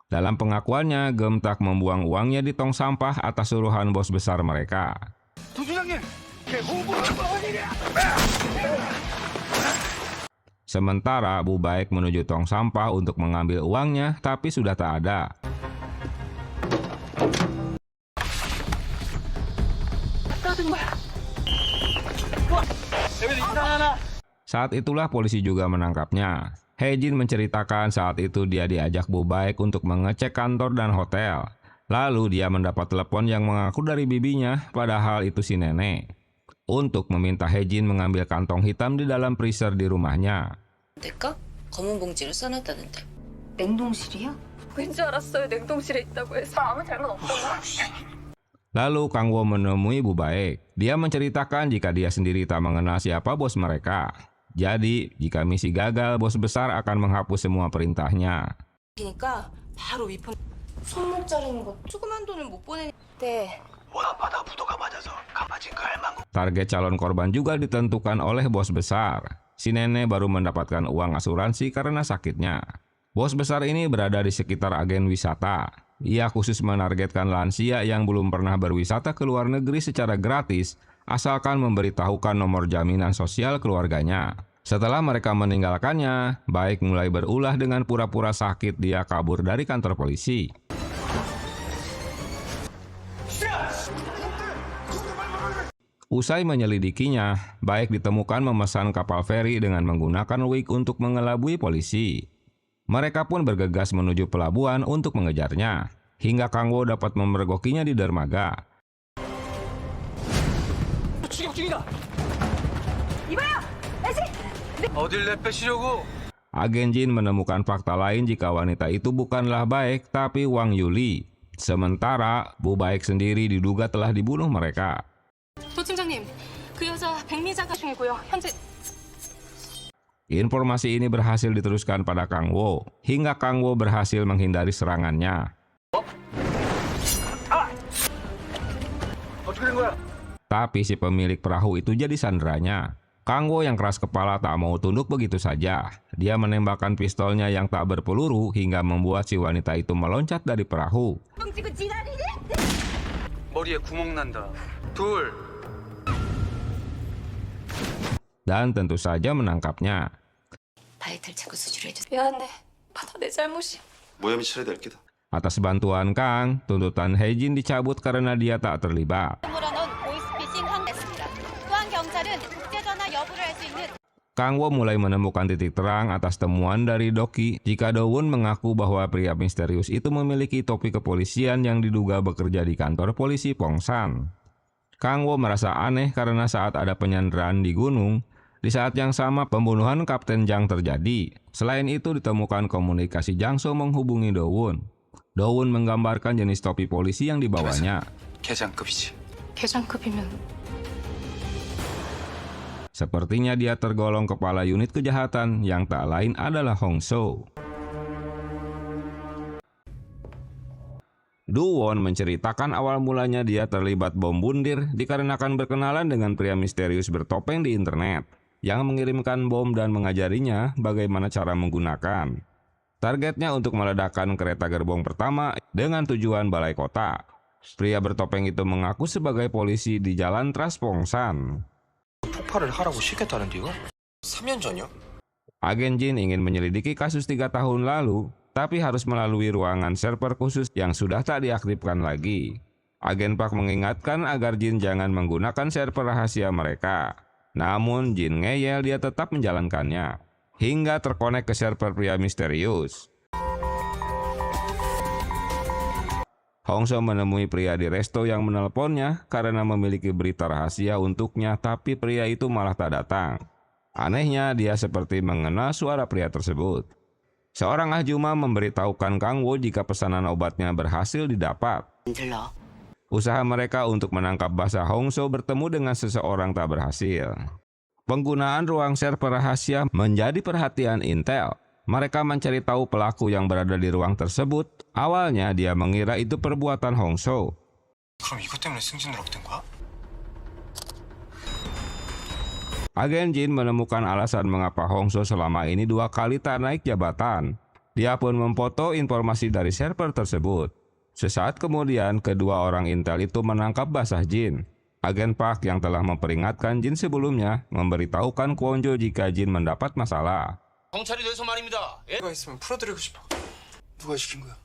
Dalam pengakuannya, Geum-tak membuang uangnya di tong sampah atas suruhan bos besar mereka. Sementara Bu Baek menuju tong sampah untuk mengambil uangnya, tapi sudah tak ada. Saat itulah polisi juga menangkapnya. Hae-jin menceritakan saat itu dia diajak Bu Baek untuk mengecek kantor dan hotel. Lalu dia mendapat telepon yang mengaku dari bibinya, padahal itu si nenek. Untuk meminta Hae-jin mengambil kantong hitam di dalam freezer di rumahnya. 내가 검은 봉지를 써놨다는데. 냉동실이요? 왠지 알았어요. 냉동실에 있다고 해서 아무 잘못 없다고. Lalu Kang-woo menemui Bu Baek. Dia menceritakan jika dia sendiri tak mengenal siapa bos mereka. Jadi, jika misi gagal, bos besar akan menghapus semua perintahnya. 그러니까 바로 위폰 손목 자르는 거 조그만 돈을 못 보내는데. Target calon korban juga ditentukan oleh bos besar. Si nenek baru mendapatkan uang asuransi karena sakitnya. Bos besar ini berada di sekitar agen wisata. Ia khusus menargetkan lansia yang belum pernah berwisata ke luar negeri secara gratis, asalkan memberitahukan nomor jaminan sosial keluarganya. Setelah mereka meninggalkannya, Baek mulai berulah dengan pura-pura sakit dia kabur dari kantor polisi. Usai menyelidikinya, Baek ditemukan memesan kapal feri dengan menggunakan wig untuk mengelabui polisi. Mereka pun bergegas menuju pelabuhan untuk mengejarnya, hingga Kang-woo dapat memergokinya di dermaga. 어딜 내빼시려고? Agen Jin menemukan fakta lain jika wanita itu bukanlah Baek, tapi Wang Yuli. Sementara Bu Baek sendiri diduga telah dibunuh mereka. 도 팀장님, 그 여자 백미자가 중이고요. 현재 Informasi ini berhasil diteruskan pada Kang-woo, hingga Kang-woo berhasil menghindari serangannya. Tapi si pemilik perahu itu jadi sanderanya. Kang-woo yang keras kepala tak mau tunduk begitu saja. Dia menembakkan pistolnya yang tak berpeluru hingga membuat si wanita itu meloncat dari perahu. 머리에 구멍 난다. 둘. Dan tentu saja menangkapnya. 다이틀 체크 수주를 해주세요. 미안해. 다 내 잘못이. 무혐의 처리될 기다. Atas bantuan Kang, tuntutan Hae-jin dicabut karena dia tak terlibat. Kang Wo mulai menemukan titik terang atas temuan dari Doki jika Do-won mengaku bahwa pria misterius itu memiliki topi kepolisian yang diduga bekerja di kantor polisi Pongsan. Kang Wo merasa aneh karena saat ada penyanderaan di gunung, di saat yang sama pembunuhan Kapten Jang terjadi. Selain itu ditemukan komunikasi Jang So menghubungi Do-won. Do-won menggambarkan jenis topi polisi yang dibawanya. 계장급이지. 계장급이면 Sepertinya dia tergolong kepala unit kejahatan yang tak lain adalah Hong So. Do-won menceritakan awal mulanya dia terlibat bom bundir dikarenakan berkenalan dengan pria misterius bertopeng di internet yang mengirimkan bom dan mengajarinya bagaimana cara menggunakan. Targetnya untuk meledakkan kereta gerbong pertama dengan tujuan balai kota. Pria bertopeng itu mengaku sebagai polisi di jalan Trans Pongsan. 폭발을 하라고 시켰다는데요? 3년 전이요? Agen Jin ingin menyelidiki kasus 3 tahun lalu, tapi harus melalui ruangan server khusus yang sudah tak diaktifkan lagi. Agen Park mengingatkan agar Jin jangan menggunakan server rahasia mereka. Namun Jin ngeyel, dia tetap menjalankannya, hingga terkonek ke server pria misterius. Hong So menemui pria di resto yang menelponnya karena memiliki berita rahasia untuknya, tapi pria itu malah tak datang. Anehnya, dia seperti mengenal suara pria tersebut. Seorang ahjuma memberitahukan Kang Wo jika pesanan obatnya berhasil didapat. Usaha mereka untuk menangkap basah Hong So bertemu dengan seseorang tak berhasil. Penggunaan ruang server rahasia menjadi perhatian Intel. Mereka mencari tahu pelaku yang berada di ruang tersebut. Awalnya dia mengira itu perbuatan Hong So. 그럼 이것 때문에 승진을 얻은 거야? Agen Jin menemukan alasan mengapa Hong So selama ini 2 kali tak naik jabatan. Dia pun memfoto informasi dari server tersebut. Sesaat kemudian, kedua orang Intel itu menangkap basah Jin. Agen Park yang telah memperingatkan Jin sebelumnya memberitahukan Kwon-jo jika Jin mendapat masalah. 경찰이 돼서 말입니다. 누가 있으면 풀어드리고 싶어. 누가 시킨 거야?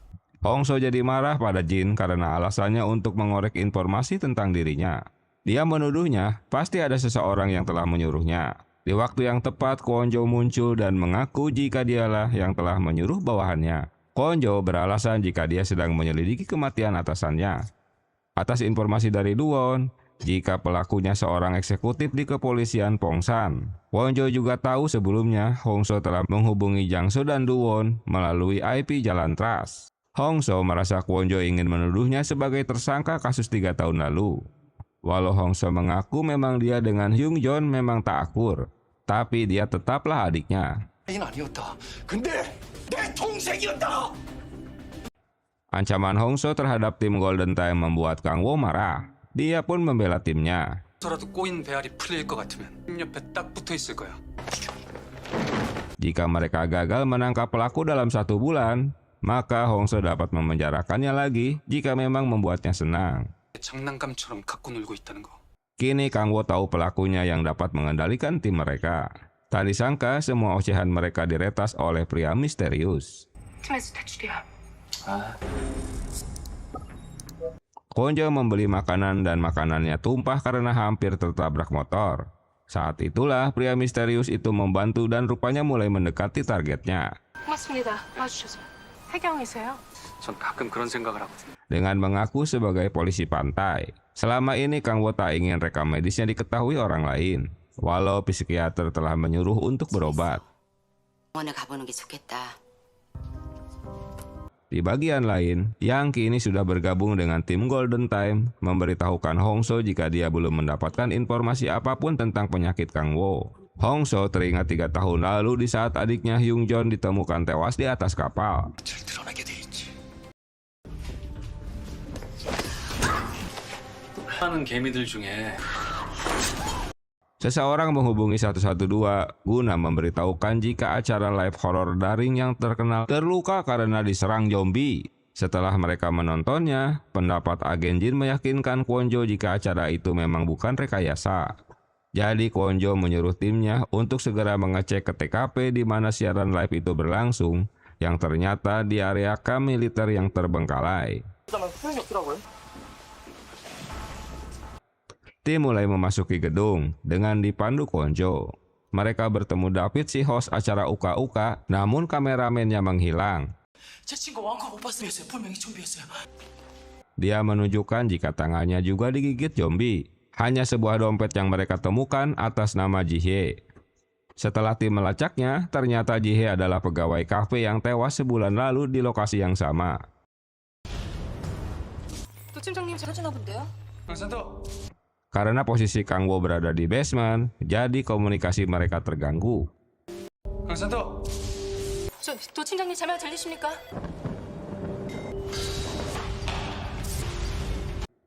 Hong So jadi marah pada Jin karena alasannya untuk mengorek informasi tentang dirinya. Dia menuduhnya pasti ada seseorang yang telah menyuruhnya. Di waktu yang tepat, Kwon-jo muncul dan mengaku jika dialah yang telah menyuruh bawahannya. Kwon-jo beralasan jika dia sedang menyelidiki kematian atasannya. Atas informasi dari Do-won, jika pelakunya seorang eksekutif di kepolisian Pongsan. Kwon-jo juga tahu sebelumnya Hong So telah menghubungi Jang So dan Do-won melalui IP Jalan Trust. Hong So merasa Kwon-jo ingin menuduhnya sebagai tersangka kasus 3 tahun lalu. Walau Hong So mengaku memang dia dengan Hyung Jon memang tak akur, tapi dia tetaplah adiknya. 아니었다. 근데 내 동생이었다. Ancaman Hong So terhadap tim Golden Time membuat Kang Wo marah. Dia pun membela timnya. 저라도 꼬인 배알이 풀릴 것 같으면 힘 옆에 딱 붙어 있을 거야. Jika mereka gagal menangkap pelaku dalam 1 bulan, maka Hong So dapat memenjarakannya lagi jika memang membuatnya senang. 장난감처럼 갖고 놀고 있다는 거. Kini Kang Wo tahu pelakunya yang dapat mengendalikan tim mereka. Tak disangka semua ocehan mereka diretas oleh pria misterius. 팀에서 퇴출이야. Kwon-jo membeli makanan dan makanannya tumpah karena hampir tertabrak motor. Saat itulah pria misterius itu membantu dan rupanya mulai mendekati targetnya. 고맙습니다. 와주셔서. 해경이세요? 전 가끔 그런 생각을 하거든요. Dengan mengaku sebagai polisi pantai. Selama ini Kang Wo tak ingin rekam medisnya diketahui orang lain. Walau psikiater telah menyuruh untuk berobat. Di bagian lain, Yang kini sudah bergabung dengan tim Golden Time, memberitahukan Hong So jika dia belum mendapatkan informasi apapun tentang penyakit Kang Wo. Hong So teringat 3 tahun lalu di saat adiknya Hyung Jon ditemukan tewas di atas kapal. 하는 개미들 중에 Seseorang menghubungi 112 guna memberitahukan jika acara live horror daring yang terkenal terluka karena diserang zombie. Setelah mereka menontonnya, pendapat agen Jin meyakinkan Kwon-jo jika acara itu memang bukan rekayasa. Jadi Kwon-jo menyuruh timnya untuk segera mengecek ke TKP di mana siaran live itu berlangsung yang ternyata di area kamp militer yang terbengkalai. Tim mulai memasuki gedung dengan dipandu Kwon-jo. Mereka bertemu David, si host acara uka-uka, namun kameramennya menghilang. Dia menunjukkan jika tangannya juga digigit zombie. Hanya sebuah dompet yang mereka temukan atas nama Ji-hye. Setelah tim melacaknya, ternyata Ji-hye adalah pegawai kafe yang tewas sebulan lalu di lokasi yang sama. 도팀장님 사주나 본데요? 강산도 Karena posisi Kang Wo berada di basement, jadi komunikasi mereka terganggu. 강산도 도팀장님 제 말 들리십니까?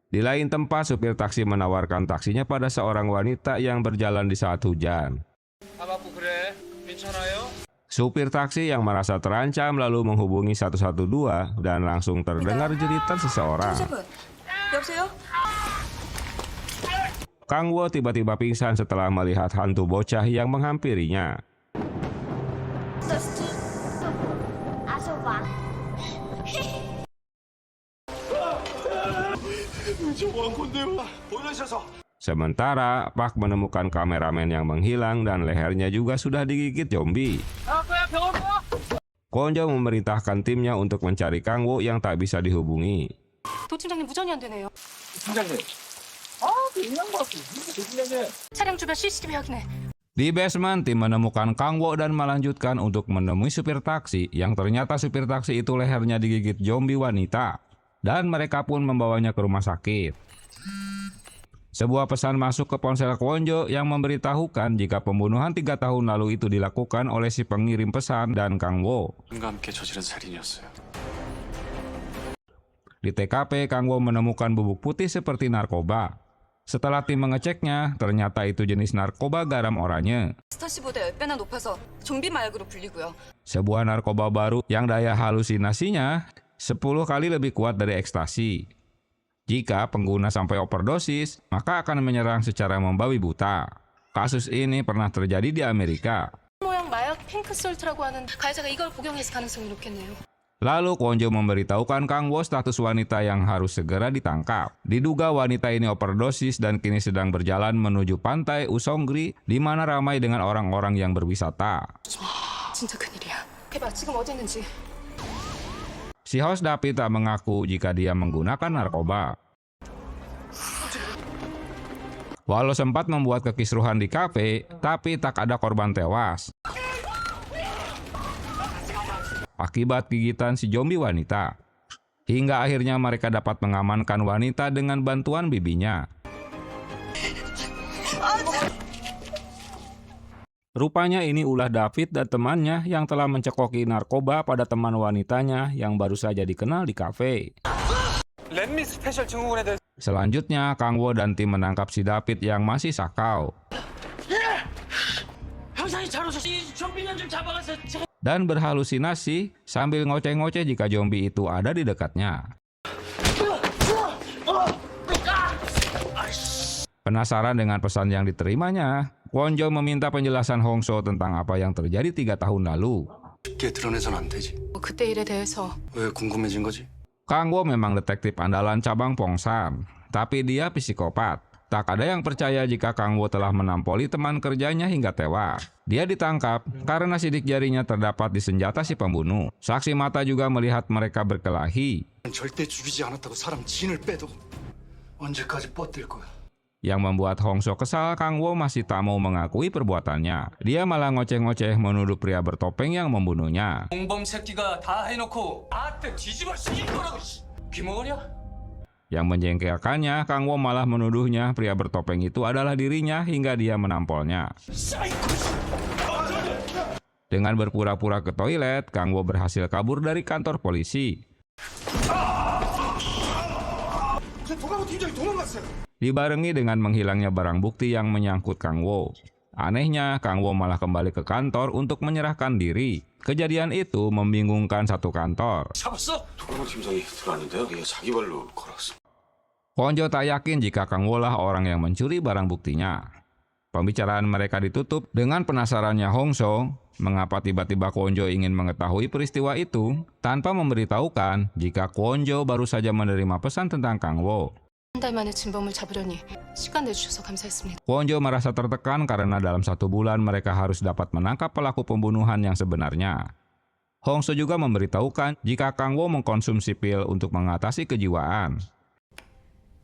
Di lain tempat, supir taksi menawarkan taksinya pada seorang wanita yang berjalan di saat hujan. Supir taksi yang merasa terancam lalu menghubungi 112 dan langsung terdengar jeritan seseorang. 여보세요? Kang Wo tiba-tiba pingsan setelah melihat hantu bocah yang menghampirinya. Sementara Park menemukan kameramen yang menghilang dan lehernya juga sudah digigit zombie. Kwon-jo memerintahkan timnya untuk mencari Kang Wo yang tak bisa dihubungi. 도팀장님 무전이 안 되네요. 팀장님 차량 주변 CCTV 확인해. Di basement, tim menemukan Kang Wo dan melanjutkan untuk menemui supir taksi yang ternyata supir taksi itu lehernya digigit zombie wanita. Dan mereka pun membawanya ke rumah sakit. Sebuah pesan masuk ke ponsel Kwon-jo yang memberitahukan jika pembunuhan 3 tahun lalu itu dilakukan oleh si pengirim pesan dan Kang Wo. 과 함께 저지른 살인이었어요. Di TKP, Kang Wo menemukan bubuk putih seperti narkoba. Setelah tim mengeceknya, ternyata itu jenis narkoba garam oranye. 스타시보다 10배나 높아서 좀비 마약으로 불리고요. Sebuah narkoba baru yang daya halusinasinya 10 kali lebih kuat dari ekstasi. Jika pengguna sampai overdosis, maka akan menyerang secara membabi buta. Kasus ini pernah terjadi di Amerika. 모양 마약 핑크솔트라고 하는 가해자가 이걸 복용했을 가능성이 높겠네요. Lalu Kwon-jo memberitahukan Kang Wo status wanita yang harus segera ditangkap. Diduga wanita ini overdosis dan kini sedang berjalan menuju pantai Usongri di mana ramai dengan orang-orang yang berwisata. 진짜 큰일이야. 해봐, 지금 어디 있는지. Si host David tak mengaku jika dia menggunakan narkoba. Walau sempat membuat kekisruhan di kafe, tapi tak ada korban tewas akibat gigitan si zombie wanita. Hingga akhirnya mereka dapat mengamankan wanita dengan bantuan bibinya. Rupanya ini ulah David dan temannya yang telah mencekoki narkoba pada teman wanitanya yang baru saja dikenal di kafe. 렛미 스페셜 증후군에 대해 Selanjutnya, Kang Wo dan tim menangkap si David yang masih sakau. Dan berhalusinasi sambil ngoceh-ngoceh jika zombie itu ada di dekatnya. Penasaran dengan pesan yang diterimanya, Kwon-jo meminta penjelasan Hong-so tentang apa yang terjadi 3 tahun lalu. 쉽게 드러내선 안 되지. 그때 일에 대해서 왜 궁금해진 거지? Kang Wo memang detektif andalan cabang Pongsan, tapi dia psikopat. Tak ada yang percaya jika Kang Wo telah menampoli teman kerjanya hingga tewas. Dia ditangkap karena sidik jarinya terdapat di senjata si pembunuh. Saksi mata juga melihat mereka berkelahi. 절대 죽이지 않았다고 사람 진을 빼도 언제까지 뻗을 거야? Yang membuat Hong-so kesal, Kang Wo masih tak mau mengakui perbuatannya. Dia malah ngoceh-ngoceh menuduh pria bertopeng yang membunuhnya. 공범 새끼가 다 해놓고 나한테 뒤집어 쓰인 거라고 귀머거냐? Yang menjengkelkannya, Kang Wo malah menuduhnya pria bertopeng itu adalah dirinya hingga dia menampolnya. Dengan berpura-pura ke toilet, Kang Wo berhasil kabur dari kantor polisi. Dibarengi dengan menghilangnya barang bukti yang menyangkut Kang Wo. Anehnya, Kang Wo malah kembali ke kantor untuk menyerahkan diri. Kejadian itu membingungkan satu kantor. 도강 팀장이 들어왔는데요. 얘가 자기 발로 걸었어. Kwon-jo tak yakin jika Kang Wo lah orang yang mencuri barang buktinya. Pembicaraan mereka ditutup dengan penasarannya Hong-so mengapa tiba-tiba Kwon-jo ingin mengetahui peristiwa itu tanpa memberitahukan jika Kwon-jo baru saja menerima pesan tentang Kang Wo. 한 달 만에 진범을 잡으려니 시간 내주셔서 감사했습니다. Kwon-jo merasa tertekan karena dalam 1 bulan mereka harus dapat menangkap pelaku pembunuhan yang sebenarnya. Hong-so juga memberitahukan jika Kang Wo mengkonsumsi pil untuk mengatasi kejiwaan.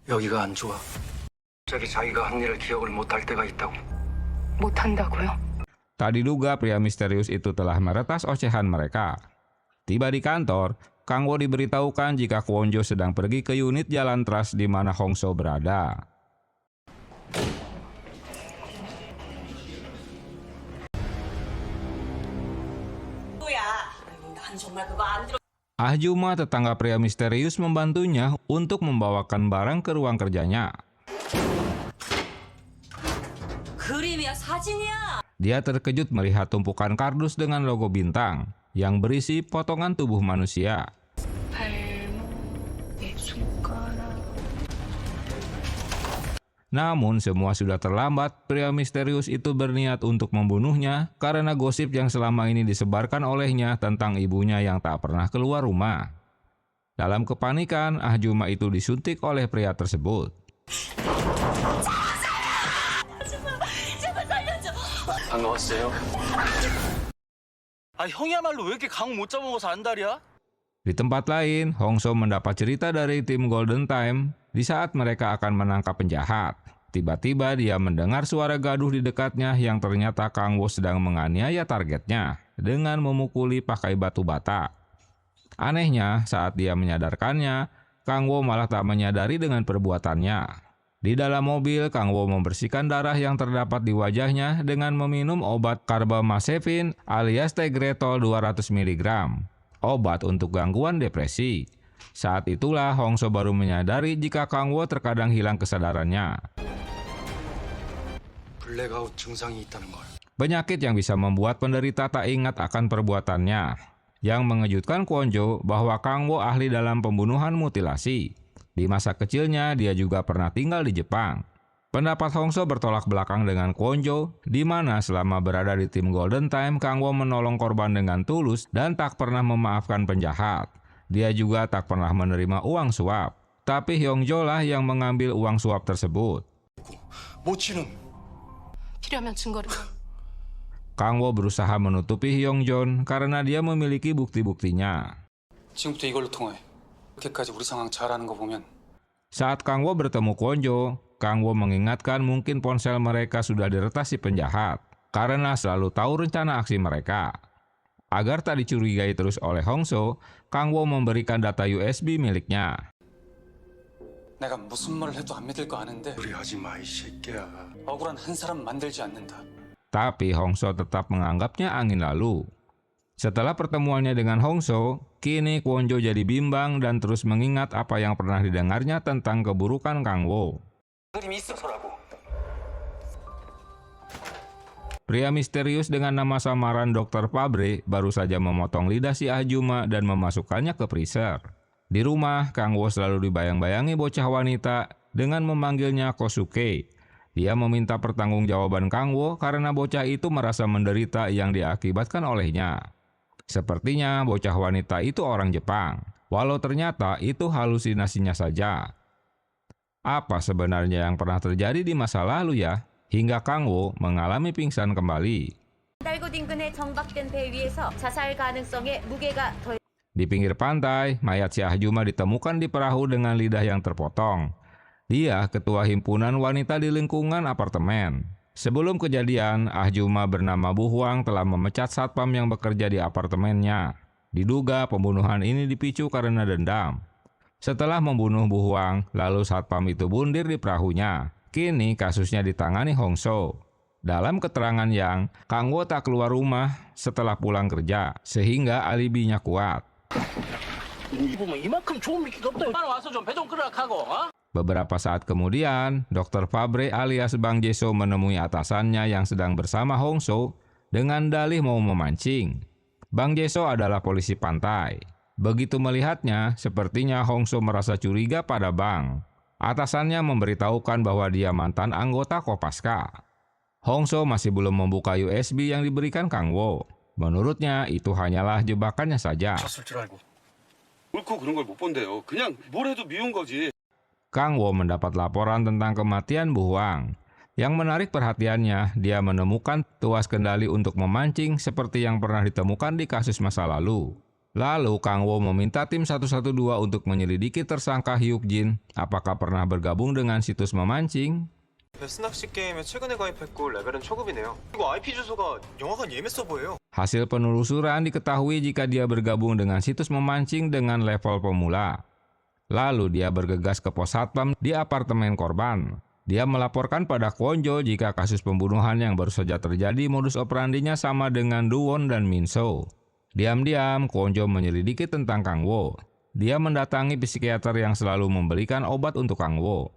여기가 안 좋아. 갑자기 자기가 한 일을 기억을 못할 때가 있다고. 못한다고요? Tak diduga pria misterius itu telah meretas ocehan mereka. Tiba di kantor, Kang Wo diberitahukan jika Kwon-jo sedang pergi ke unit jalan trust di mana Hong-so berada. Ah-juma, tetangga pria misterius, membantunya untuk membawakan barang ke ruang kerjanya. Dia terkejut melihat tumpukan kardus dengan logo bintang yang berisi potongan tubuh manusia. Namun semua sudah terlambat. Pria misterius itu berniat untuk membunuhnya karena gosip yang selama ini disebarkan olehnya tentang ibunya yang tak pernah keluar rumah. Dalam kepanikan, Ah-juma itu disuntik oleh pria tersebut. 반가웠어요. 아 형이야말로 왜 이렇게 강 못 잡아먹어서 안달이야? Di tempat lain, Hong-so mendapat cerita dari tim Golden Time di saat mereka akan menangkap penjahat. Tiba-tiba dia mendengar suara gaduh di dekatnya yang ternyata Kang Wo sedang menganiaya targetnya dengan memukuli pakai batu bata. Anehnya, saat dia menyadarkannya, Kang Wo malah tak menyadari dengan perbuatannya. Di dalam mobil, Kang Wo membersihkan darah yang terdapat di wajahnya dengan meminum obat carbamazepine alias Tegretol 200 mg. Obat untuk gangguan depresi. Saat itulah Hong-so baru menyadari jika Kang Wo terkadang hilang kesadarannya. 블랙아웃 증상이 있다는 걸. Penyakit yang bisa membuat penderita tak ingat akan perbuatannya. Yang mengejutkan Kwon-jo bahwa Kang Wo ahli dalam pembunuhan mutilasi. Di masa kecilnya dia juga pernah tinggal di Jepang. Pendapat Hong-so bertolak belakang dengan Kwon-jo, di mana selama berada di tim Golden Time, Kang Wo menolong korban dengan tulus dan tak pernah memaafkan penjahat. Dia juga tak pernah menerima uang suap. Tapi Hyung-jo lah yang mengambil uang suap tersebut. 모치는 필요하면 증거를. Kang Wo berusaha menutupi Hyung-jon karena dia memiliki bukti-buktinya. 지금부터 이걸로 통화해. 이렇게까지 우리 상황 잘 아는 거 보면 Saat Kang Wo bertemu Kwon-jo, Kang Wo mengingatkan mungkin ponsel mereka sudah diretas si penjahat karena selalu tahu rencana aksi mereka. Agar tak dicurigai terus oleh Hong-so, Kang Wo memberikan data USB miliknya. 내가 무슨 말을 해도 안 믿을 거 아는데 무리하지 마, 이 새끼야. 억울한 한 사람 만들지 않는다. Tapi Hong-so tetap menganggapnya angin lalu. Setelah pertemuannya dengan Hong-so, kini Kwon-jo jadi bimbang dan terus mengingat apa yang pernah didengarnya tentang keburukan Kang Wo. Pria misterius dengan nama samaran Dr. Fabre baru saja memotong lidah si Ah-juma dan memasukkannya ke freezer. Di rumah, Kang Wo selalu dibayang-bayangi bocah wanita dengan memanggilnya Kosuke. Dia meminta pertanggungjawaban Kang Wo karena bocah itu merasa menderita yang diakibatkan olehnya. Sepertinya bocah wanita itu orang Jepang, walau ternyata itu halusinasinya saja. Apa sebenarnya yang pernah terjadi di masa lalu ya? Hingga Kang Wo mengalami pingsan kembali. Di pinggir pantai, mayat si Ah-juma ditemukan di perahu dengan lidah yang terpotong. Dia ketua himpunan wanita di lingkungan apartemen. Sebelum kejadian, Ah-juma bernama Bu Huang telah memecat satpam yang bekerja di apartemennya. Diduga pembunuhan ini dipicu karena dendam. Setelah membunuh Bu Huang, lalu satpam itu bundir di perahunya. Kini kasusnya ditangani Hong-so. Dalam keterangan Yang, Kang Wo tak keluar rumah setelah pulang kerja, sehingga alibinya kuat. Beberapa saat kemudian, Dr. Fabre alias Bang Jae-so menemui atasannya yang sedang bersama Hong-so dengan dalih mau memancing. Bang Jae-so adalah polisi pantai. Begitu melihatnya, sepertinya Hong-so merasa curiga pada Bang. Atasannya memberitahukan bahwa dia mantan anggota Kopaska. Hong-so masih belum membuka USB yang diberikan Kang Wo. Menurutnya itu hanyalah jebakannya saja. 졌을 줄 알고. 옳고 그런 걸 못 본대요. 그냥 뭘 해도 미운 거지. Kang Wo mendapat laporan tentang kematian Bu Huang. Yang menarik perhatiannya, dia menemukan tuas kendali untuk memancing seperti yang pernah ditemukan di kasus masa lalu. Lalu Kang Wo meminta tim 112 untuk menyelidiki tersangka Hyuk Jin apakah pernah bergabung dengan situs memancing. 베스 낚시 게임에 최근에 가입했고 레벨은 초급이네요. 이거 IP 주소가 영화관 예매 서버예요. Hasil penelusuran diketahui jika dia bergabung dengan situs memancing dengan level pemula. Lalu dia bergegas ke pos satpam di apartemen korban. Dia melaporkan pada Kwon-jo jika kasus pembunuhan yang baru saja terjadi modus operandinya sama dengan Do-won dan Min-so. Diam-diam, Kwon-jo menyelidiki tentang Kang Wo. Dia mendatangi psikiater yang selalu memberikan obat untuk Kang Wo.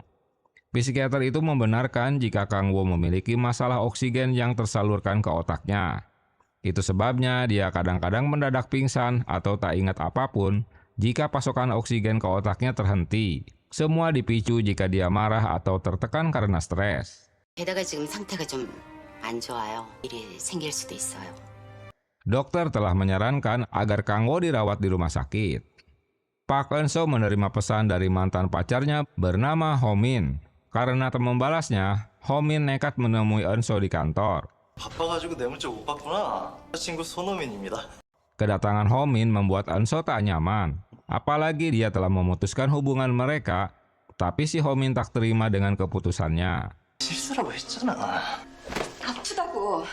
Psikiater itu membenarkan jika Kang Wo memiliki masalah oksigen yang tersalurkan ke otaknya. Itu sebabnya dia kadang-kadang mendadak pingsan atau tak ingat apapun jika pasokan oksigen ke otaknya terhenti. Semua dipicu jika dia marah atau tertekan karena stres. 게다가 지금 상태가 좀 안 좋아요. 일이 생길 수도 있어요. Dokter telah menyarankan agar Kang Wo dirawat di rumah sakit. Park Eun-so menerima pesan dari mantan pacarnya bernama Ho Min. Karena tak membalasnya, Ho Min nekat menemui Eun-so di kantor. 바빠가지고 뇌물적 못 받구나. 친구 손호민입니다. Kedatangan Ho Min membuat Eun-so tak nyaman. Apalagi dia telah memutuskan hubungan mereka, tapi si Ho Min tak terima dengan keputusannya. 실수라고 했잖아. 아프다고.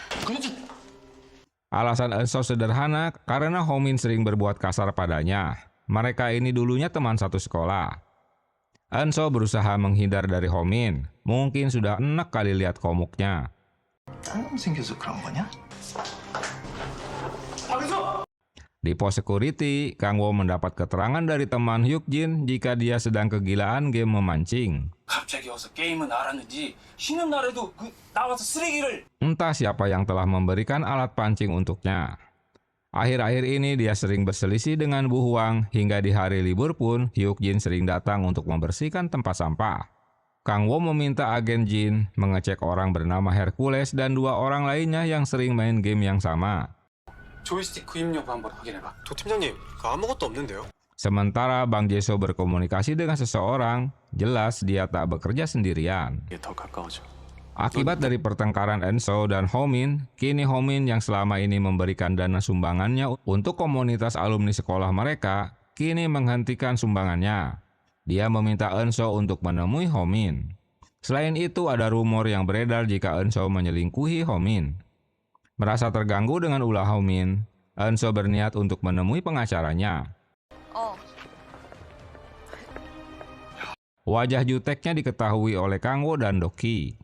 Alasan Eun-so sederhana karena Ho Min sering berbuat kasar padanya. Mereka ini dulunya teman satu sekolah. Eun-so berusaha menghindar dari Ho Min. Mungkin sudah enak kali lihat komuknya. 땀 생겨서 그런 거냐? Di pos security, Kang Wo mendapat keterangan dari teman Hyuk Jin jika dia sedang kegilaan game memancing. 갑자기 와서 게임은 알았는지 쉬는 날에도 나와서 쓰레기를. Entah siapa yang telah memberikan alat pancing untuknya. Akhir-akhir ini dia sering berselisih dengan Bu Huang hingga di hari libur pun Hyuk Jin sering datang untuk membersihkan tempat sampah. Kang Wo meminta agen Jin mengecek orang bernama Hercules dan 2 orang lainnya yang sering main game yang sama. 조이스틱 구입 여부 한번 확인해봐. 도 팀장님, 아무것도 없는데요? Sementara Bang Jae-so berkomunikasi dengan seseorang, jelas dia tak bekerja sendirian. 이게 더 가까워져. Akibat dari pertengkaran Eun-so dan Ho Min, kini Ho Min yang selama ini memberikan dana sumbangannya untuk komunitas alumni sekolah mereka, kini menghentikan sumbangannya. Dia meminta Eun-so untuk menemui Ho Min. Selain itu, ada rumor yang beredar jika Eun-so menyelingkuhi Ho Min. Merasa terganggu dengan ulah Ho Min, Eun-so berniat untuk menemui pengacaranya. Wajah juteknya diketahui oleh Kang Wo dan Doki.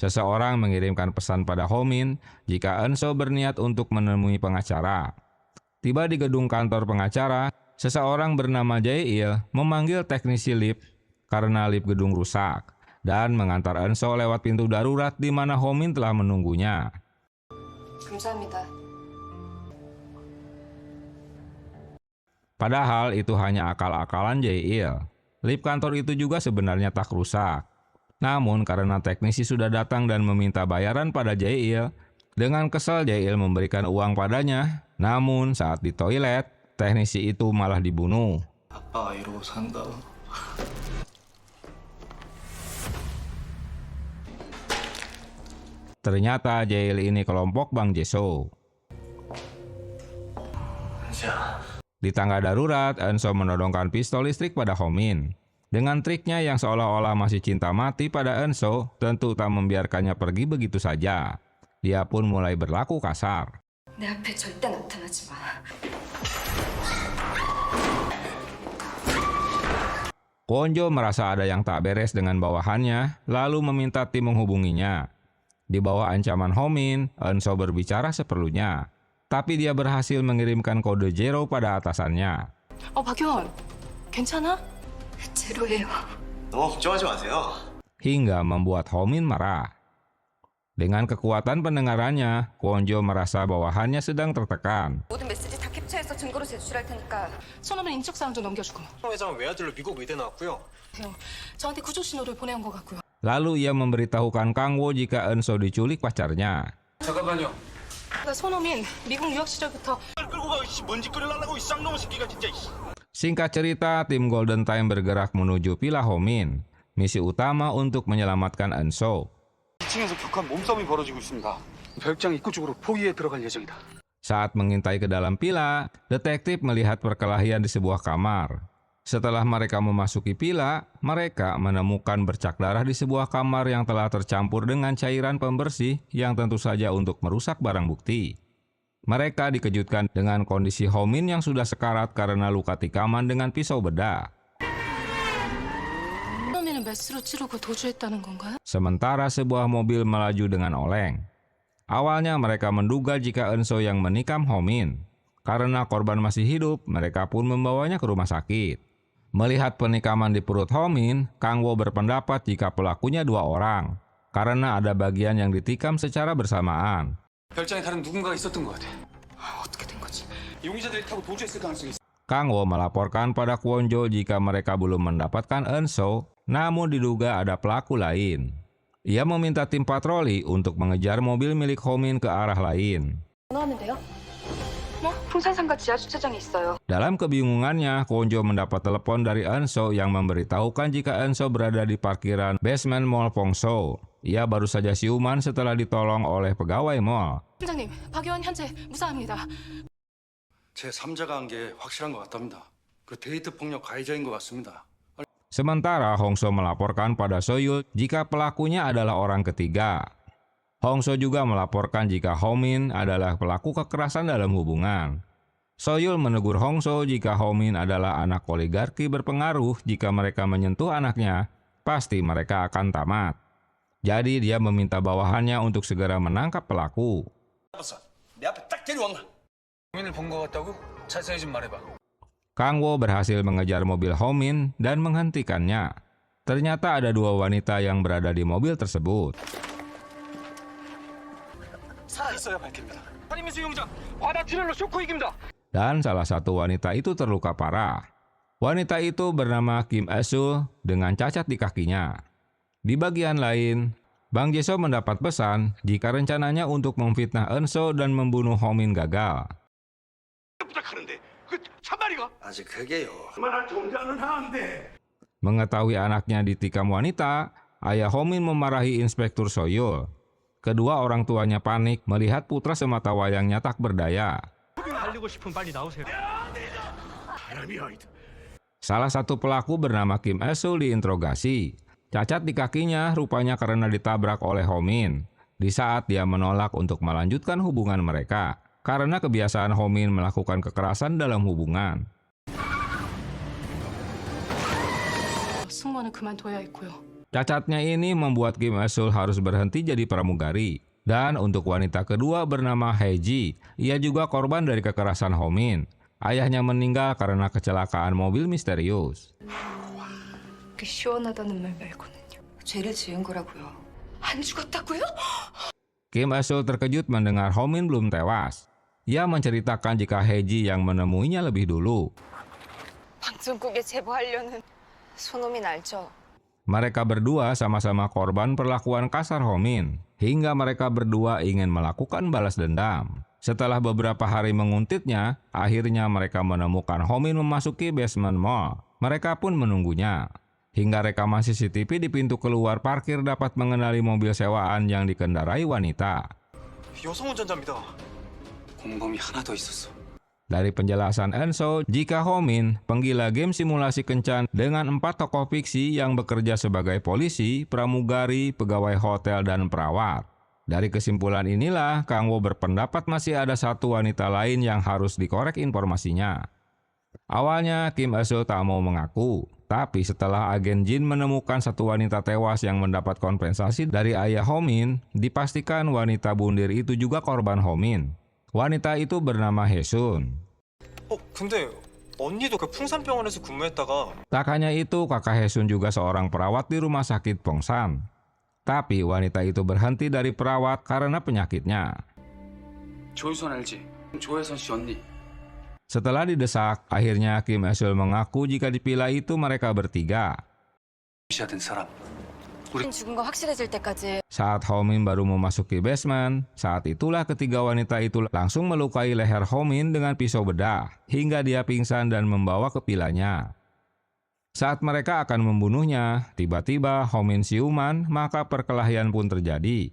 Seseorang mengirimkan pesan pada Ho Min jika Eun-so berniat untuk menemui pengacara. Tiba di gedung kantor pengacara, seseorang bernama Jae-il memanggil teknisi lift karena lift gedung rusak dan mengantar Eun-so lewat pintu darurat di mana Ho Min telah menunggunya. 감사합니다. Padahal itu hanya akal-akalan Jae-il. Lift kantor itu juga sebenarnya tak rusak. Namun karena teknisi sudah datang dan meminta bayaran pada Jae-il, dengan kesal Jae-il memberikan uang padanya. Namun saat di toilet, teknisi itu malah dibunuh. 아빠가 이러고 산다. Ternyata Jae-il ini kelompok Bang Jae-so. Di tangga darurat, Eun-so menodongkan pistol listrik pada Ho Min. Dengan triknya yang seolah-olah masih cinta mati pada Eun-so, tentu tak membiarkannya pergi begitu saja. Dia pun mulai berlaku kasar. 내 앞에 절대 나타나지 마. Kwon-jo merasa ada yang tak beres dengan bawahannya, lalu meminta tim menghubunginya. Di bawah ancaman Ho Min, Eun-so berbicara seperlunya. Tapi dia berhasil mengirimkan kode Zero pada atasannya. 박연, 괜찮아? 제로예요. 너무 걱정하지 마세요. Hingga membuat Ho Min marah. Dengan kekuatan pendengarannya, Kwon-jo merasa bawahannya sedang tertekan. 모든 메시지 다 캡처해서 증거로 제출할 테니까 손오면 인적 사항 좀 넘겨주고. 회장은 외아들로 미국 의대 나왔고요. 저한테 구조 신호를 보내온 것 같고요. Lalu ia memberitahukan Kang Wo jika Eun-so diculik pacarnya. 잠깐만요. 손호민 미국 유학 시절부터 Singkat cerita, tim Golden Time bergerak menuju Villa Homin. Misi utama untuk menyelamatkan Enso. 2층에서 격한 몸싸움이 벌어지고 있습니다. 별장 입구 쪽으로 포위에 들어갈 예정이다. Saat mengintai ke dalam villa, detektif melihat perkelahian di sebuah kamar. Setelah mereka memasuki villa, mereka menemukan bercak darah di sebuah kamar yang telah tercampur dengan cairan pembersih yang tentu saja untuk merusak barang bukti. Mereka dikejutkan dengan kondisi Homin yang sudah sekarat karena luka tikaman dengan pisau bedah. 손호민은 메스로 찌르고 도주했다는 건가요? Sementara sebuah mobil melaju dengan oleng. Awalnya mereka menduga jika Enso yang menikam Homin. Karena korban masih hidup, mereka pun membawanya ke rumah sakit. Melihat penikaman di perut Homin, Kang Wo berpendapat jika pelakunya 2 orang. Karena ada bagian yang ditikam secara bersamaan. 별장에 다른 누군가가 있었던 것 같아. 어떻게 된 거지? 용의자들이 타고 도주했을 가능성이 있어. Kang Wo melaporkan pada Kwon Jo jika mereka belum mendapatkan Enso, namun diduga ada pelaku lain. Ia meminta tim patroli untuk mengejar mobil milik Homin ke arah lain. 전화하는데요? 풍산상가 지하 주차장에 있어요. Dalam kebingungannya, Kwon Jo mendapat telepon dari Enso yang memberitahukan jika Enso berada di parkiran basement Mall Pongso. Ia baru saja siuman setelah ditolong oleh pegawai mall. 팀장님, 박 의원 현재 무사합니다. 제 3자가 한 게 확실한 것 같답니다. 그 데이트 폭력 가해자인 것 같습니다. Sementara Hongso melaporkan pada Soyul jika pelakunya adalah orang ketiga. Hongso juga melaporkan jika Homin adalah pelaku kekerasan dalam hubungan. Soyul menegur Hongso jika Homin adalah anak oligarki berpengaruh. Jika mereka menyentuh anaknya, pasti mereka akan tamat. Jadi dia meminta bawahannya untuk segera menangkap pelaku. 내 앞에 딱 데려와. 고민을 본 것 같다고? 자세히 좀 말해봐. Kang Wo berhasil mengejar mobil Homin dan menghentikannya. Ternyata ada 2 wanita yang berada di mobil tersebut. 살아있어야 밝힙니다. 한임수 용장, 바다 튜넬로 쇼크 이깁니다. Dan salah satu wanita itu terluka parah. Wanita itu bernama Kim Esul dengan cacat di kakinya. Di bagian lain, Bang Jeso mendapat pesan jika rencananya untuk memfitnah Enso dan membunuh Homin gagal. 부탁하는데 그 참말이가? 아직 그게요. 말할 정자는 하는데. Mengetahui anaknya ditikam wanita, ayah Homin memarahi Inspektur Soyul. Kedua orang tuanya panik melihat putra semata wayangnya tak berdaya. 살리고 싶으면 빨리 나오세요. Salah satu pelaku bernama Kim Esul diinterogasi. Cacat di kakinya rupanya karena ditabrak oleh Homin di saat dia menolak untuk melanjutkan hubungan mereka karena kebiasaan Homin melakukan kekerasan dalam hubungan. 승무원은 그만둬야 했고요. Cacatnya ini membuat Kim Esul harus berhenti jadi pramugari. Dan untuk wanita kedua bernama Heji, ia juga korban dari kekerasan Homin. Ayahnya meninggal karena kecelakaan mobil misterius. 시원하다는 말 말고는요. 죄를 지은 거라고요. 안 죽었다고요? Kim Esul terkejut mendengar Homin belum tewas. Ia menceritakan jika Heji yang menemuinya lebih dulu. 방송국에 제보하려는 손호민 알죠? Mereka berdua sama-sama korban perlakuan kasar Homin, hingga mereka berdua ingin melakukan balas dendam. Setelah beberapa hari menguntitnya, akhirnya mereka menemukan Homin memasuki basement mall. Mereka pun menunggunya. Hingga rekaman CCTV di pintu keluar parkir dapat mengenali mobil sewaan yang dikendarai wanita. 여성 운전자입니다. 공범이 하나 더 있었어. Dari penjelasan Enso, jika Homin, penggila game simulasi kencan dengan 4 tokoh fiksi yang bekerja sebagai polisi, pramugari, pegawai hotel, dan perawat. Dari kesimpulan inilah, Kang Wo berpendapat masih ada satu wanita lain yang harus dikorek informasinya. Awalnya, Kim Esul tak mau mengaku. Tapi setelah agen Jin menemukan satu wanita tewas yang mendapat kompensasi dari ayah Homin, dipastikan wanita bundir itu juga korban Homin. Wanita itu bernama Hesun. 근데 언니도 그 풍산병원에서 근무했다가 Tak hanya itu, kakak Hesun juga seorang perawat di rumah sakit Pongsan. Tapi wanita itu berhenti dari perawat karena penyakitnya. 조유선 알지? 조혜선 씨 언니. Setelah didesak, akhirnya Kim Esul mengaku jika di villa itu mereka bertiga. 시야된 사람. 죽은 거 확실해질 때까지. Saat Homin baru memasuki basement, saat itulah ketiga wanita itu langsung melukai leher Homin dengan pisau bedah, hingga dia pingsan dan membawa ke vilanya. Saat mereka akan membunuhnya, tiba-tiba Homin siuman, maka perkelahian pun terjadi.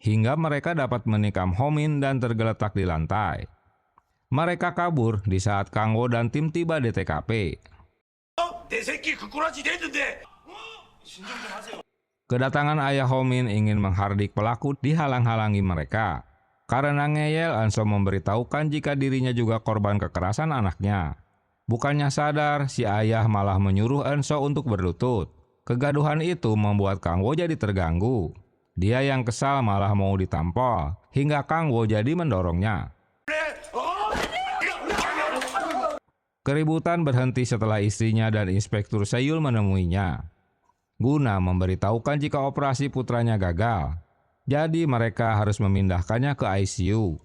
Hingga mereka dapat menikam Homin dan tergeletak di lantai. Mereka kabur di saat Kang Wo dan tim tiba di TKP. Kedatangan ayah Homin ingin menghardik pelaku dihalang-halangi mereka. Karena ngeyel, Anso memberitahukan jika dirinya juga korban kekerasan anaknya. Bukannya sadar, si ayah malah menyuruh Anso untuk berlutut. Kegaduhan itu membuat Kang Wo jadi terganggu. Dia yang kesal malah mau ditampol, hingga Kang Wo jadi mendorongnya. Keributan berhenti setelah istrinya dan Inspektur Seyul menemuinya. Guna memberitahukan jika operasi putranya gagal, jadi mereka harus memindahkannya ke ICU.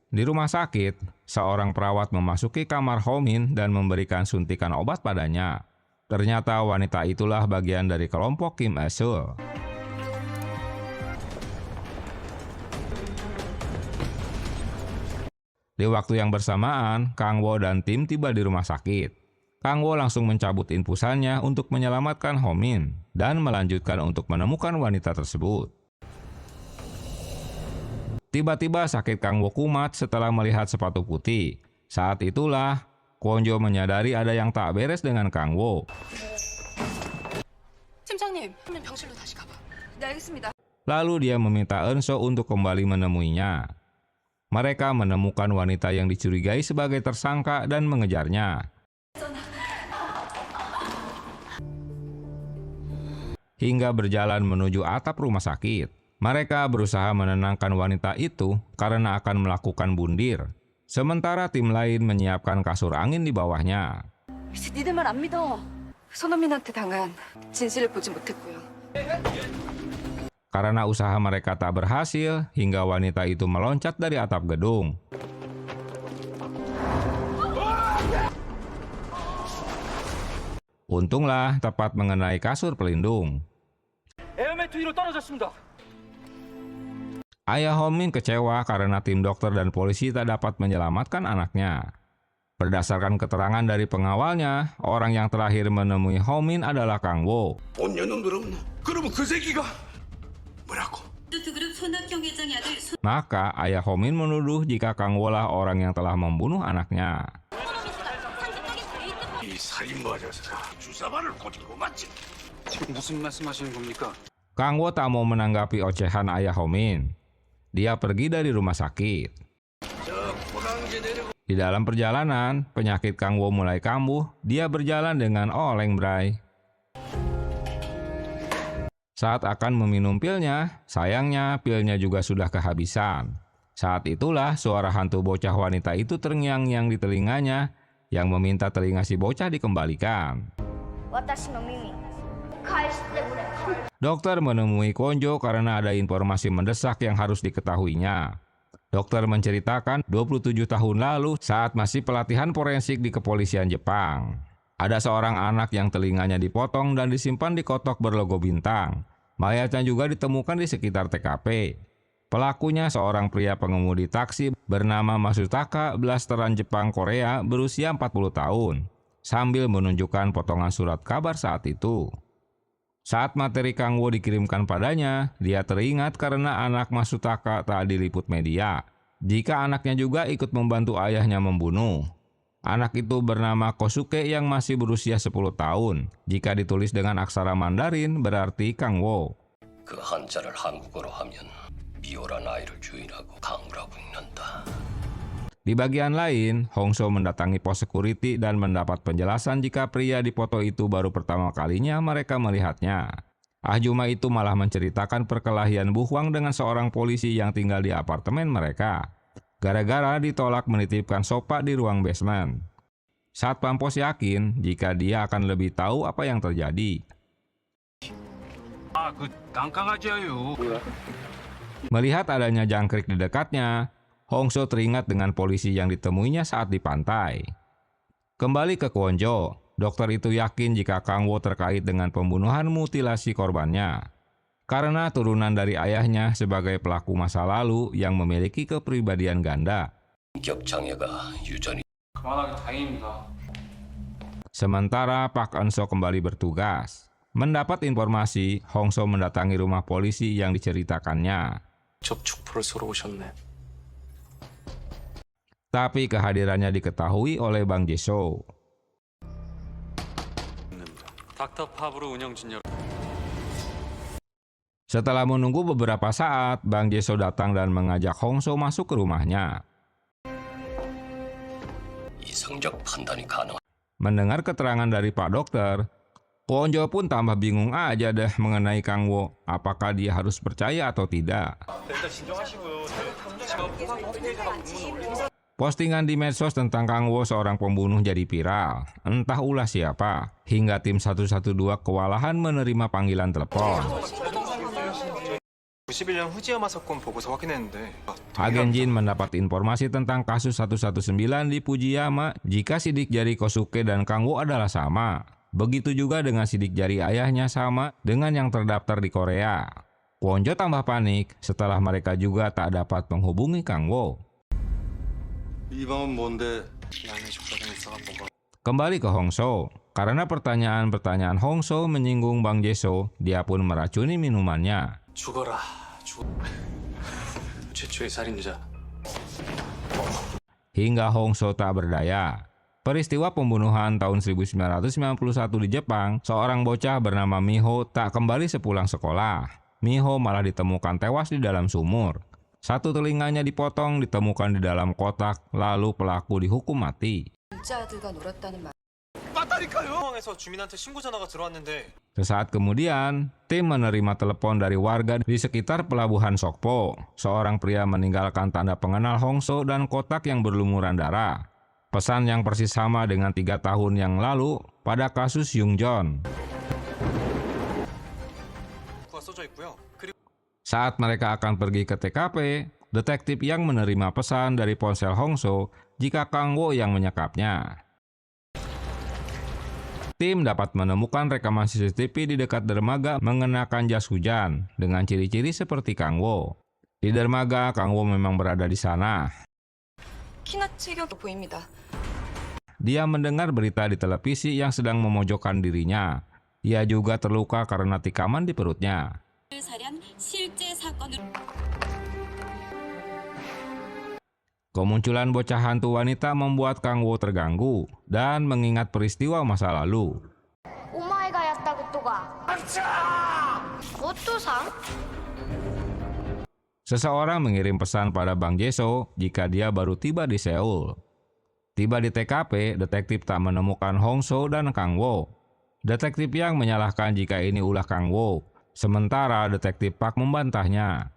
Di rumah sakit, seorang perawat memasuki kamar Homin dan memberikan suntikan obat padanya. Ternyata wanita itulah bagian dari kelompok Kim Il-sung. Di waktu yang bersamaan, Kang Wo dan tim tiba di rumah sakit. Kang Wo langsung mencabut infusannya untuk menyelamatkan Homin dan melanjutkan untuk menemukan wanita tersebut. Tiba-tiba sakit Kang Wo kumat setelah melihat sepatu putih. Saat itulah Kwonjo menyadari ada yang tak beres dengan Kang Wo. 팀장님, 한명 병실로 다시 가봐. 네, 알겠습니다. Lalu dia meminta Eunso untuk kembali menemuinya. Mereka menemukan wanita yang dicurigai sebagai tersangka dan mengejarnya. Hingga berjalan menuju atap rumah sakit. Mereka berusaha menenangkan wanita itu karena akan melakukan bundir. Sementara tim lain menyiapkan kasur angin di bawahnya. 니들 말 안 믿어. 손흥민한테 당한 진실을 보지 못했고요. Karena usaha mereka tak berhasil, hingga wanita itu meloncat dari atap gedung. Untunglah tepat mengenai kasur pelindung. 에어매트 위로 떨어졌습니다. Ayah Homin kecewa karena tim dokter dan polisi tak dapat menyelamatkan anaknya. Berdasarkan keterangan dari pengawalnya, orang yang terakhir menemui Homin adalah Kang Wo. Maka ayah Homin menuduh jika Kang Wo lah orang yang telah membunuh anaknya. 지금 무슨 말씀하시는 겁니까? Kang Wo tak mau menanggapi ocehan ayah Homin. Dia pergi dari rumah sakit. Di dalam perjalanan, penyakit Kang Wo mulai kambuh. Dia berjalan dengan oleng bray. Saat akan meminum pilnya, sayangnya pilnya juga sudah kehabisan. Saat itulah suara hantu bocah wanita itu terngiang-ngiang di telinganya yang meminta telinga si bocah dikembalikan. Dokter menemui Kwonjo karena ada informasi mendesak yang harus diketahuinya. Dokter menceritakan 27 tahun lalu saat masih pelatihan forensik di kepolisian Jepang. Ada seorang anak yang telinganya dipotong dan disimpan di kotak berlogo bintang. Mayatnya juga ditemukan di sekitar TKP. Pelakunya seorang pria pengemudi taksi bernama Masutaka, blasteran Jepang Korea berusia 40 tahun, sambil menunjukkan potongan surat kabar saat itu. Saat materi Kang Wo dikirimkan padanya, dia teringat karena anak Masutaka tak diliput media. Jika anaknya juga ikut membantu ayahnya membunuh. Anak itu bernama Kosuke yang masih berusia 10 tahun. Jika ditulis dengan aksara Mandarin berarti Kang Wo. 그 한자를 한국어로 하면 미워란 아이를 주인하고 강우라고 읽는다. Di bagian lain, Hongso mendatangi pos security dan mendapat penjelasan jika pria di foto itu baru pertama kalinya mereka melihatnya. Ahjuma itu malah menceritakan perkelahian Bu Huang dengan seorang polisi yang tinggal di apartemen mereka. Gara-gara ditolak menitipkan sopa di ruang basement. Satpam pos yakin jika dia akan lebih tahu apa yang terjadi. 그 깡깡하지요. Melihat adanya jangkrik di dekatnya, Hongso teringat dengan polisi yang ditemuinya saat di pantai. Kembali ke Kwonjo, dokter itu yakin jika Kang Wo terkait dengan pembunuhan mutilasi korbannya. Karena turunan dari ayahnya sebagai pelaku masa lalu yang memiliki kepribadian ganda. 그만하기 다행입니다. Sementara Pak Eun-so kembali bertugas. Mendapat informasi, Hongso mendatangi rumah polisi yang diceritakannya. 접촉부를 쏘러 오셨네. Tapi kehadirannya diketahui oleh Bang Jae-soo. 닥터팝으로 운영 중 여러분. Setelah menunggu beberapa saat, Bang Jae-soo datang dan mengajak Hongso masuk ke rumahnya. Mendengar keterangan dari Pak Dokter, Kwonjo pun tambah bingung aja deh mengenai Kang Wo. Apakah dia harus percaya atau tidak? Postingan di medsos tentang Kang Wo seorang pembunuh jadi viral. Entah ulah siapa, hingga tim 112 kewalahan menerima panggilan telepon. 91년 후지야마 사건 보고서 확인했는데 Agen Jin mendapat informasi tentang kasus 119 di Fujiyama jika sidik jari Kosuke dan Kang Wo adalah sama. Begitu juga dengan sidik jari ayahnya sama dengan yang terdaftar di Korea. Kwonjo tambah panik setelah mereka juga tak dapat menghubungi Kang Wo. 이 방은 뭔데? 나는 죽사장 있어가 뭐가. Kembali ke Hongso. Karena pertanyaan-pertanyaan Hongso menyinggung Bang Jae-soo, dia pun meracuni minumannya. 죽어라. 죽어. 최초의 살인자. Hingga Hongso tak berdaya. Peristiwa pembunuhan tahun 1991 di Jepang, seorang bocah bernama Miho tak kembali sepulang sekolah. Miho malah ditemukan tewas di dalam sumur. Satu telinganya dipotong, ditemukan di dalam kotak, lalu pelaku dihukum mati. 상황에서 주민한테 신고 전화가 들어왔는데 Sesaat kemudian, tim menerima telepon dari warga di sekitar pelabuhan Sokpo. Seorang pria meninggalkan tanda pengenal Hongso dan kotak yang berlumuran darah. Pesan yang persis sama dengan 3 tahun yang lalu pada kasus Yungjon. 써져 있고요. 그리고 Saat mereka akan pergi ke TKP, detektif yang menerima pesan dari ponsel Hongso jika Kang Wo yang menyekapnya. Tim dapat menemukan rekaman CCTV di dekat dermaga mengenakan jas hujan dengan ciri-ciri seperti Kang Wo. Di dermaga, Kang Wo memang berada di sana. Dia mendengar berita di televisi yang sedang memojokkan dirinya. Ia juga terluka karena tikaman di perutnya. Kemunculan bocah hantu wanita membuat Kang Wo terganggu dan mengingat peristiwa masa lalu. Seseorang mengirim pesan pada Bang Jae-soo jika dia baru tiba di Seoul. Tiba di TKP, detektif tak menemukan Hongso dan Kang Wo. Detektif yang menyalahkan jika ini ulah Kang Wo, sementara detektif Park membantahnya.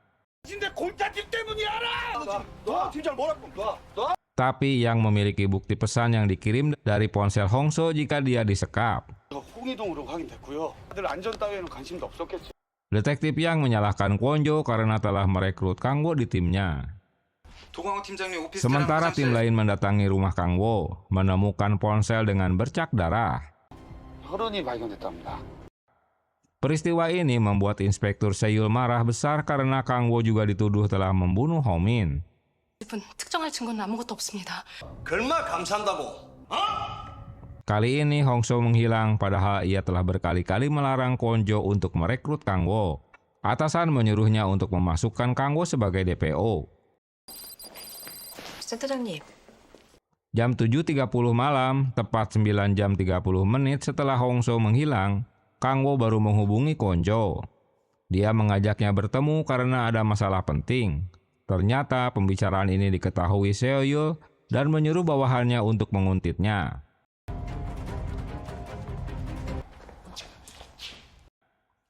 Tapi yang memiliki bukti pesan yang dikirim dari ponsel Hongso jika dia disekap. 홍이동으로 확인됐고요. 다들 안전 따위에는 관심도 없었겠죠. Detektif yang menyalahkan Kwonjo karena telah merekrut Kang Wo di timnya. 도광호 팀장님 오피스 Sementara tim lain mendatangi rumah Kang Wo, menemukan ponsel dengan bercak darah. 혈흔이 발견됐답니다. Peristiwa ini membuat Inspektur Seul marah besar karena Kang Wo juga dituduh telah membunuh Homin. 특정할 증거는 아무것도 없습니다. 얼마 감사한다고? Kali ini Hongso menghilang padahal ia telah berkali-kali melarang Kwonjo untuk merekrut Kang Wo. Atasan menyuruhnya untuk memasukkan Kang Wo sebagai DPO. 센터장님, Jam 7.30 malam, tepat 9 jam 30 menit setelah Hongso menghilang, Kang Wo baru menghubungi Kwonjo. Dia mengajaknya bertemu karena ada masalah penting. Ternyata pembicaraan ini diketahui Seoyul dan menyuruh bawahannya untuk menguntitnya.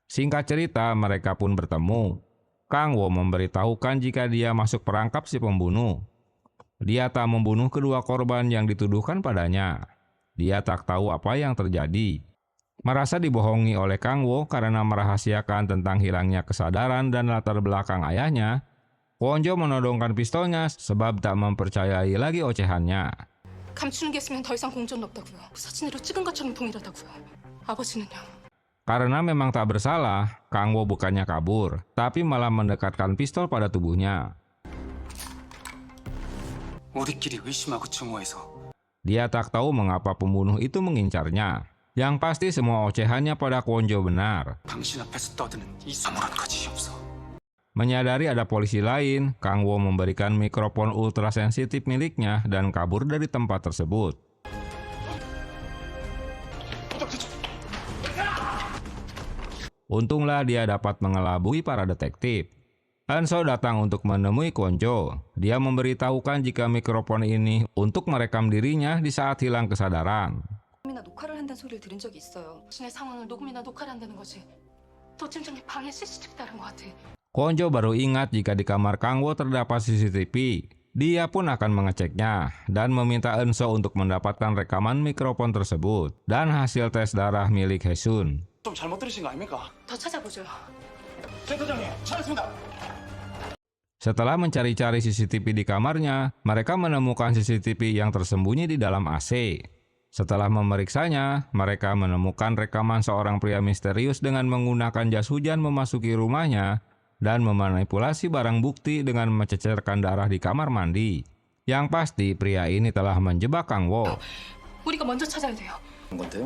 Singkat cerita, mereka pun bertemu. Kang Wo memberitahukan jika dia masuk perangkap si pembunuh. Dia tak membunuh kedua korban yang dituduhkan padanya. Dia tak tahu apa yang terjadi. Merasa dibohongi oleh Kang Wo karena merahasiakan tentang hilangnya kesadaran dan latar belakang ayahnya, Kwon-jo menodongkan pistolnya sebab tak mempercayai lagi ocehannya. 감추는 게 있으면 더 이상 공존은 없다고요. 사진으로 찍은 것처럼 동일하다고요. 아버지는요? Karena memang tak bersalah, Kang Wo bukannya kabur, tapi malah mendekatkan pistol pada tubuhnya. 우리끼리 의심하고 증오해서 Dia tak tahu mengapa pembunuh itu mengincarnya. Yang pasti semua ocehannya pada Kwon-jo benar. 당신 앞에서 떠드는 이 아무런 거짓이 없어. Menyadari ada polisi lain, Kang Wo memberikan mikrofon ultrasensitif miliknya dan kabur dari tempat tersebut. Untunglah dia dapat mengelabui para detektif. Hanso datang untuk menemui Kwon-jo. Dia memberitahukan jika mikrofon ini untuk merekam dirinya di saat hilang kesadaran. 녹음이나 녹화를 한다는 소리를 들은 적이 있어요. 자신의 상황을 녹음이나 녹화를 한다는 거지. 도 팀장님 방에 CCTV 다른 것 같아. Kwon-jo baru ingat jika di kamar Kang Wo terdapat CCTV. Dia pun akan mengeceknya dan meminta Hanso untuk mendapatkan rekaman mikrofon tersebut dan hasil tes darah milik Hae-sun. 좀 잘못 들으신 거 아닙니까? 더 찾아보죠. 센터장님, 찾았습니다. Setelah mencari-cari CCTV di kamarnya, mereka menemukan CCTV yang tersembunyi di dalam AC. Setelah memeriksanya, mereka menemukan rekaman seorang pria misterius dengan menggunakan jas hujan memasuki rumahnya dan memanipulasi barang bukti dengan mencecerkan darah di kamar mandi. Yang pasti, pria ini telah menjebak Kang Wo. 우리가 먼저 찾아야 돼요. 건데요?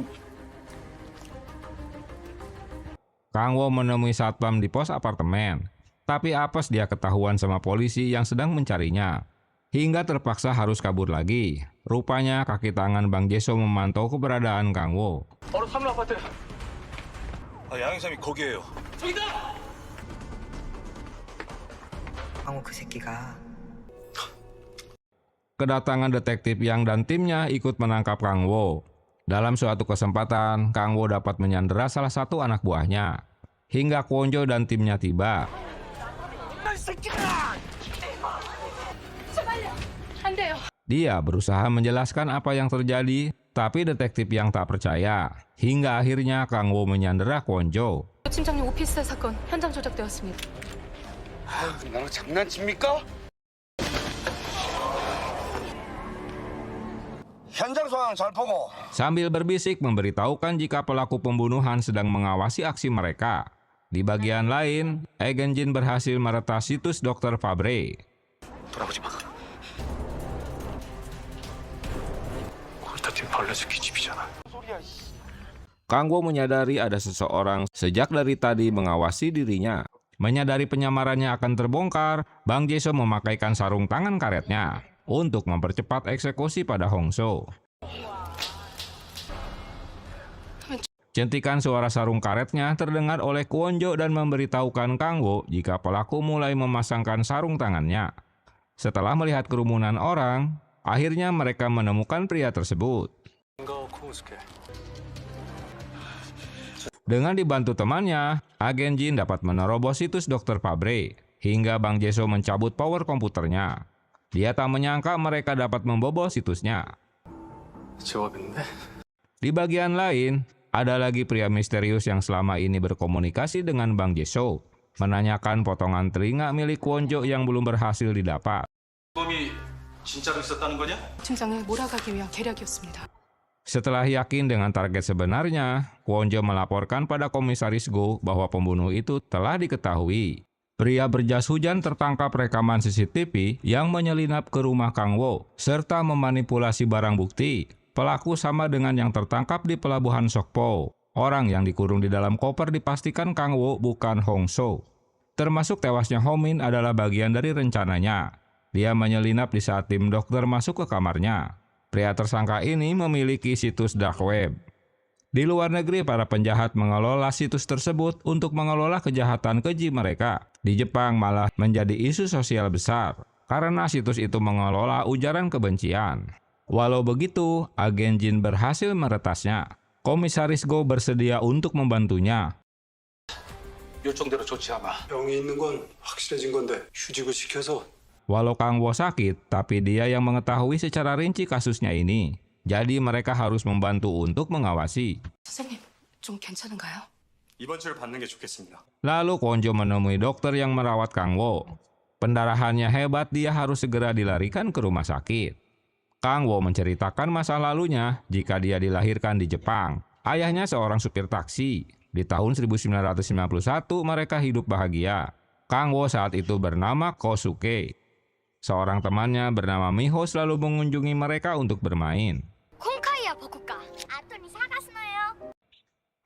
Kang Wo menemui satpam di pos apartemen, tapi apes dia ketahuan sama polisi yang sedang mencarinya. Hingga terpaksa harus kabur lagi. Rupanya kaki tangan Bang Jae-soo memantau keberadaan Kang Wo. 바로 3루 아파트. 양희삼이 거기에요. 강호 그 새끼가 Kedatangan detektif Yang dan timnya ikut menangkap Kang Wo. Dalam suatu kesempatan, Kang Wo dapat menyandera salah satu anak buahnya. Hingga Kwon-jo dan timnya tiba. 안 돼요. Dia berusaha menjelaskan apa yang terjadi, tapi detektif yang tak percaya. Hingga akhirnya Kang Wo menyandera Kwon-jo. 도 팀장님 오피스텔 사건 현장 조작되었습니다. 나랑 장난칩니까? 현장 상황 잘 보고. Sambil berbisik memberitahukan jika pelaku pembunuhan sedang mengawasi aksi mereka. Di bagian lain, Egenjin berhasil meretas situs Dr. Fabre. 돌아보지 마. 콜타팀 벌레새끼 집이잖아. Kang Wo menyadari ada seseorang sejak dari tadi mengawasi dirinya. Menyadari penyamarannya akan terbongkar, Bang Jae-soo memakaikan sarung tangan karetnya untuk mempercepat eksekusi pada Hong-soo. Centikan suara sarung karetnya terdengar oleh Kwon-jo dan memberitahukan Kang Wo jika pelaku mulai memasangkan sarung tangannya. Setelah melihat kerumunan orang, akhirnya mereka menemukan pria tersebut. Dengan dibantu temannya, agen Jin dapat menerobos situs Dr. Fabre hingga Bang Jae-soo mencabut power komputernya. Dia tak menyangka mereka dapat membobol situsnya. 제법인데? Di bagian lain, ada lagi pria misterius yang selama ini berkomunikasi dengan Bang Jae-soo, menanyakan potongan telinga milik Kwon-jo yang belum berhasil didapat. 범이 진짜로 있었다는 거냐? 팀장을 몰아가기 위한 계략이었습니다. Setelah yakin dengan target sebenarnya, Kwon-jo melaporkan pada Komisaris Go bahwa pembunuh itu telah diketahui. Pria berjas hujan tertangkap rekaman CCTV yang menyelinap ke rumah Kang Wo, serta memanipulasi barang bukti. Pelaku sama dengan yang tertangkap di pelabuhan Sokpo. Orang yang dikurung di dalam koper dipastikan Kang Wo bukan Hong-soo. Termasuk tewasnya Ho-min adalah bagian dari rencananya. Dia menyelinap di saat tim dokter masuk ke kamarnya. Pria tersangka ini memiliki situs dark web. Di luar negeri, para penjahat mengelola situs tersebut untuk mengelola kejahatan keji mereka. Di Jepang malah menjadi isu sosial besar, karena situs itu mengelola ujaran kebencian. Walau begitu, agen Jin berhasil meretasnya. Komisaris Go bersedia untuk membantunya. 요청대로 조치하마. 병이 있는 건 확실해진 건데 휴직을 시켜서 Walau Kang Wo sakit, tapi dia yang mengetahui secara rinci kasusnya ini. Jadi mereka harus membantu untuk mengawasi. 선생님, 좀 괜찮은가요? 입원치를 받는 게 좋겠습니다. Lalu Kwon-jo menemui dokter yang merawat Kang Wo. Pendarahannya hebat, dia harus segera dilarikan ke rumah sakit. Kang Wo menceritakan masa lalunya jika dia dilahirkan di Jepang. Ayahnya seorang supir taksi. Di tahun 1991 mereka hidup bahagia. Kang Wo saat itu bernama Kosuke. Seorang temannya bernama Miho selalu mengunjungi mereka untuk bermain.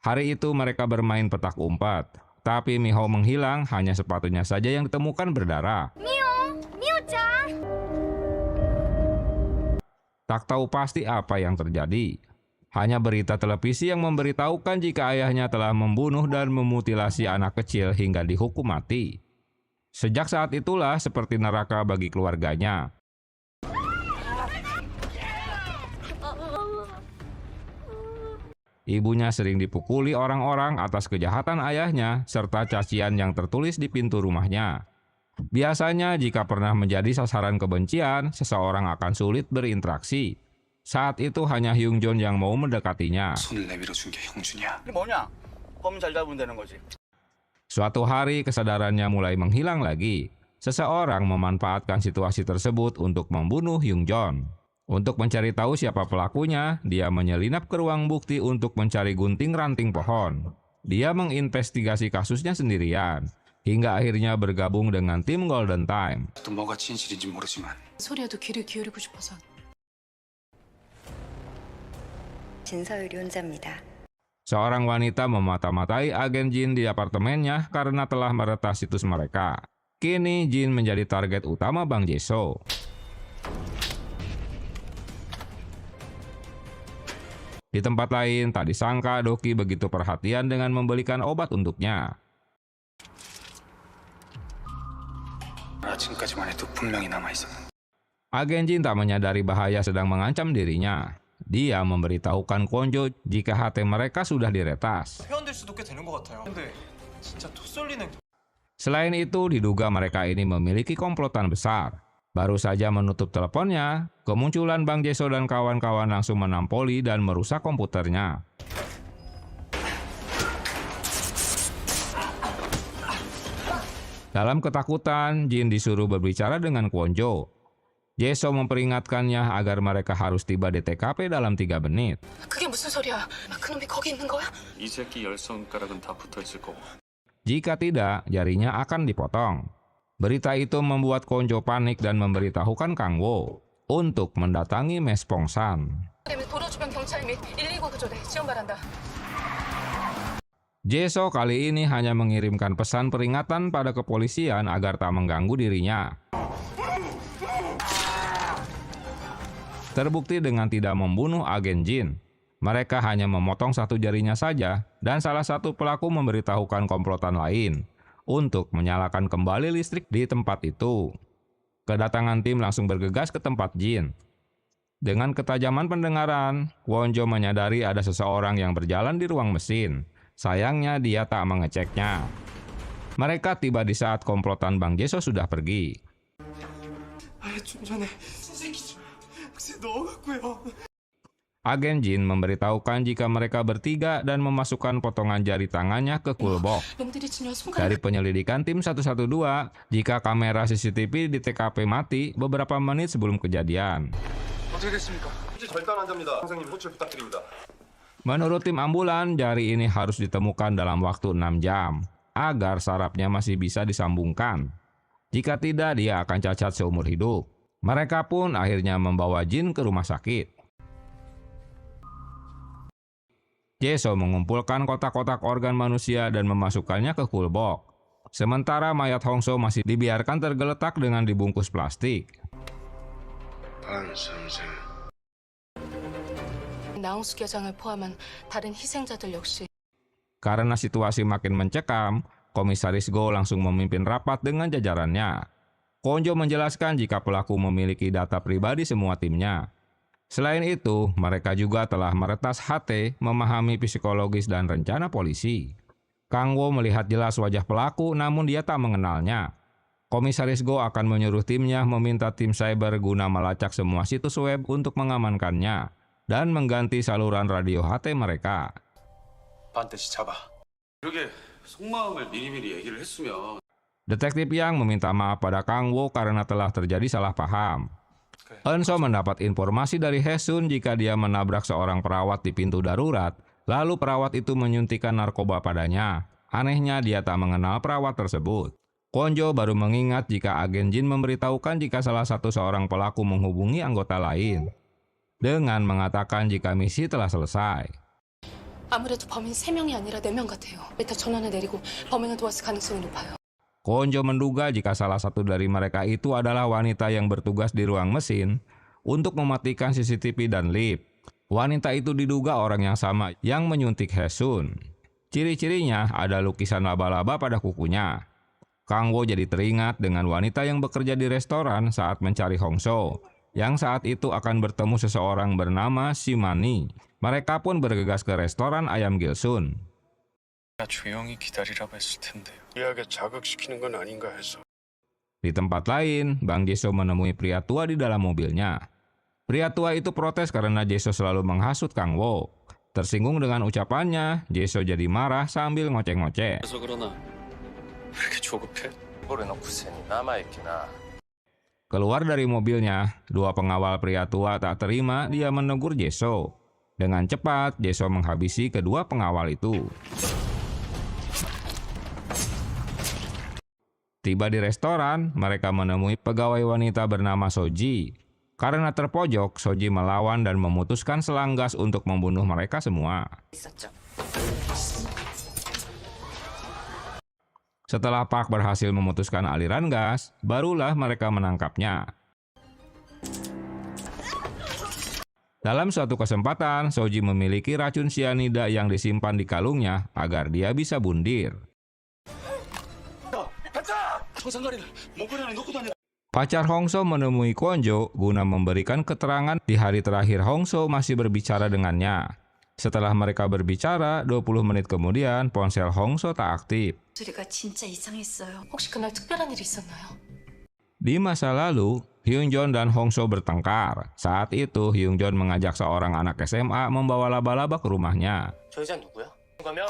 Hari itu mereka bermain petak umpet. Tapi Miho menghilang, hanya sepatunya saja yang ditemukan berdarah. Tak tahu pasti apa yang terjadi. Hanya berita televisi yang memberitahukan jika ayahnya telah membunuh dan memutilasi anak kecil hingga dihukum mati. Sejak saat itulah seperti neraka bagi keluarganya. Ibunya sering dipukuli orang-orang atas kejahatan ayahnya serta cacian yang tertulis di pintu rumahnya. Biasanya jika pernah menjadi sasaran kebencian, seseorang akan sulit berinteraksi. Saat itu hanya Hyung-joon yang mau mendekatinya. 손을 내밀어 준 게 형준이야. 이게 뭐냐? 껌 잘 잡으면 되는 거지. Suatu hari kesadarannya mulai menghilang lagi. Seseorang memanfaatkan situasi tersebut untuk membunuh Hyung-joon. Untuk mencari tahu siapa pelakunya, dia menyelinap ke ruang bukti untuk mencari gunting ranting pohon. Dia menginvestigasi kasusnya sendirian, hingga akhirnya bergabung dengan tim Golden Time. 또 뭐가 진실인지 모르지만 소리에도 귀를 기울이고 싶어서. 진서율이 혼자입니다. Seorang wanita memata-matai agen Jin di apartemennya karena telah meretas situs mereka. Kini Jin menjadi target utama Bang Jae-soo. Di tempat lain, tak disangka Doki begitu perhatian dengan membelikan obat untuknya. 아침까지만 해도 분명히 남아있었는데 Agen Jin tak menyadari bahaya sedang mengancam dirinya. Dia memberitahukan Kwon-jo jika HT mereka sudah diretas. 회원될 수도 꽤 되는 것 같아요. 근데 진짜 토 쏠리는. Selain itu, diduga mereka ini memiliki komplotan besar. Baru saja menutup teleponnya, kemunculan Bang Jae-soo dan kawan-kawan langsung menampoli dan merusak komputernya. Dalam ketakutan, Jin disuruh berbicara dengan Kwon-jo. Jae-soo memperingatkannya agar mereka harus tiba di TKP dalam 3 menit. 그게 무슨 소리야? 그놈이 거기 있는 거야? 이 새끼 열 손가락은 다 붙어있을 거고. Jika tidak, jarinya akan dipotong. Berita itu membuat Kwon-jo panik dan memberitahukan Kang Wo untuk mendatangi Mes Pongsan. 도로 주변 경찰 및 119 구조대 지원 바란다. Jae-soo kali ini hanya mengirimkan pesan peringatan pada kepolisian agar tak mengganggu dirinya. Terbukti dengan tidak membunuh agen Jin. Mereka hanya memotong satu jarinya saja dan salah satu pelaku memberitahukan komplotan lain untuk menyalakan kembali listrik di tempat itu. Kedatangan tim langsung bergegas ke tempat Jin. Dengan ketajaman pendengaran, Kwon-jo menyadari ada seseorang yang berjalan di ruang mesin. Sayangnya dia tak mengeceknya. Mereka tiba di saat komplotan Bang Jae-soo sudah pergi. 좀 전에 새끼 혹시 넣어갖고요. Agen Jin memberitahukan jika mereka bertiga dan memasukkan potongan jari tangannya ke kulbok. 놈들이 진열 손가락. Dari penyelidikan tim 112, jika kamera CCTV di TKP mati beberapa menit sebelum kejadian. 어떻게 됐습니까? 혹시 절단 환자입니다. 선생님 호출 부탁드립니다. Menurut tim ambulan, jari ini harus ditemukan dalam waktu 6 jam, agar sarafnya masih bisa disambungkan. Jika tidak, dia akan cacat seumur hidup. Mereka pun akhirnya membawa Jin ke rumah sakit. Jae-soo mengumpulkan kotak-kotak organ manusia dan memasukkannya ke kulbok. Sementara mayat Hong-soo masih dibiarkan tergeletak dengan dibungkus plastik. 나홍수 계장을 포함한 다른 희생자들 역시. Karena situasi makin mencekam, Komisaris Go langsung memimpin rapat dengan jajarannya. Kwon-jo menjelaskan jika pelaku memiliki data pribadi semua timnya. Selain itu, mereka juga telah meretas HT, memahami psikologis dan rencana polisi. Kang Wo melihat jelas wajah pelaku, namun dia tak mengenalnya. Komisaris Go akan menyuruh timnya meminta tim cyber guna melacak semua situs web untuk mengamankannya dan mengganti saluran radio HT mereka. 반드시 잡아. 그러게 속마음을 미리미리 얘기를 했으면. Detektif Yang meminta maaf pada Kang Wo karena telah terjadi salah paham. Eunso mendapat informasi dari Haesun jika dia menabrak seorang perawat di pintu darurat, lalu perawat itu menyuntikkan narkoba padanya. Anehnya dia tak mengenal perawat tersebut. Kwon-jo baru mengingat jika agen Jin memberitahukan jika salah satu seorang pelaku menghubungi anggota lain dengan mengatakan jika misi telah selesai. 아무래도 범인 3명이 아니라 4명 같아요. 일단 전원을 내리고 범인을 도왔을 가능성이 높아요. Kwon-jo menduga jika salah satu dari mereka itu adalah wanita yang bertugas di ruang mesin untuk mematikan CCTV dan lift. Wanita itu diduga orang yang sama yang menyuntik Haesun. Ciri-cirinya ada lukisan laba-laba pada kukunya. Kang Wo jadi teringat dengan wanita yang bekerja di restoran saat mencari Hongso, yang saat itu akan bertemu seseorang bernama Shimani. Mereka pun bergegas ke restoran ayam Gilsun. 조용히 기다리라고 했을 텐데요. 이야기 자극시키는 건 아닌가 해서. Di tempat lain, Bang Jae-soo menemui pria tua di dalam mobilnya. Pria tua itu protes karena Jae-soo selalu menghasut Kang Wo. Tersinggung dengan ucapannya, Jae-soo jadi marah sambil ngoceh-ngoceh. 그래서 그러나 왜 이렇게 조급해? Keluar dari mobilnya, dua pengawal pria tua tak terima dia menegur Jae-soo. Dengan cepat, Jae-soo menghabisi kedua pengawal itu. Tiba di restoran, mereka menemui pegawai wanita bernama Soji. Karena terpojok, Soji melawan dan memutuskan selang gas untuk membunuh mereka semua. 있었죠. Setelah Park berhasil memutuskan aliran gas, barulah mereka menangkapnya. Dalam suatu kesempatan, Soji memiliki racun cyanida yang disimpan di kalungnya agar dia bisa bundir. Pacar Hongso menemui Kwon-jo guna memberikan keterangan di hari terakhir Hongso masih berbicara dengannya. Setelah mereka berbicara, 20 menit kemudian ponsel Hongso tak aktif. 소리가 진짜 이상했어요. 혹시 그날 특별한 일이 있었나요? Di masa lalu, Hyun-jon dan Hongso bertengkar. Saat itu, Hyun-jon mengajak seorang anak SMA membawa laba-laba ke rumahnya. 저 여자 누구야? 가면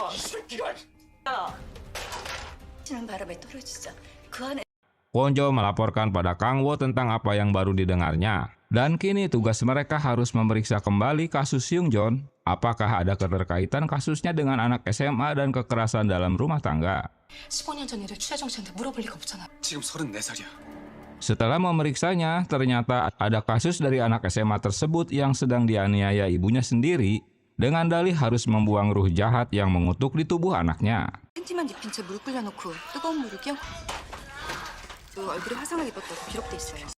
치는 바람에 떨어지자. 그 안에 Kwon-jo melaporkan pada Kang Wo tentang apa yang baru didengarnya. Dan kini tugas mereka harus memeriksa kembali kasus Hyun-jon. Apakah ada keterkaitan kasusnya dengan anak SMA dan kekerasan dalam rumah tangga? 15년 전 일을 최혜정 씨한테 물어볼 리가 없잖아. 지금 34살이야. Setelah memeriksanya, ternyata ada kasus dari anak SMA tersebut yang sedang dianiaya ibunya sendiri dengan dalih harus membuang ruh jahat yang mengutuk di tubuh anaknya. 팬티만 입힌 채 무릎 꿇려놓고 뜨거운 물을 끼얹고 얼굴에 화상을 입었다고 기록돼 있어요.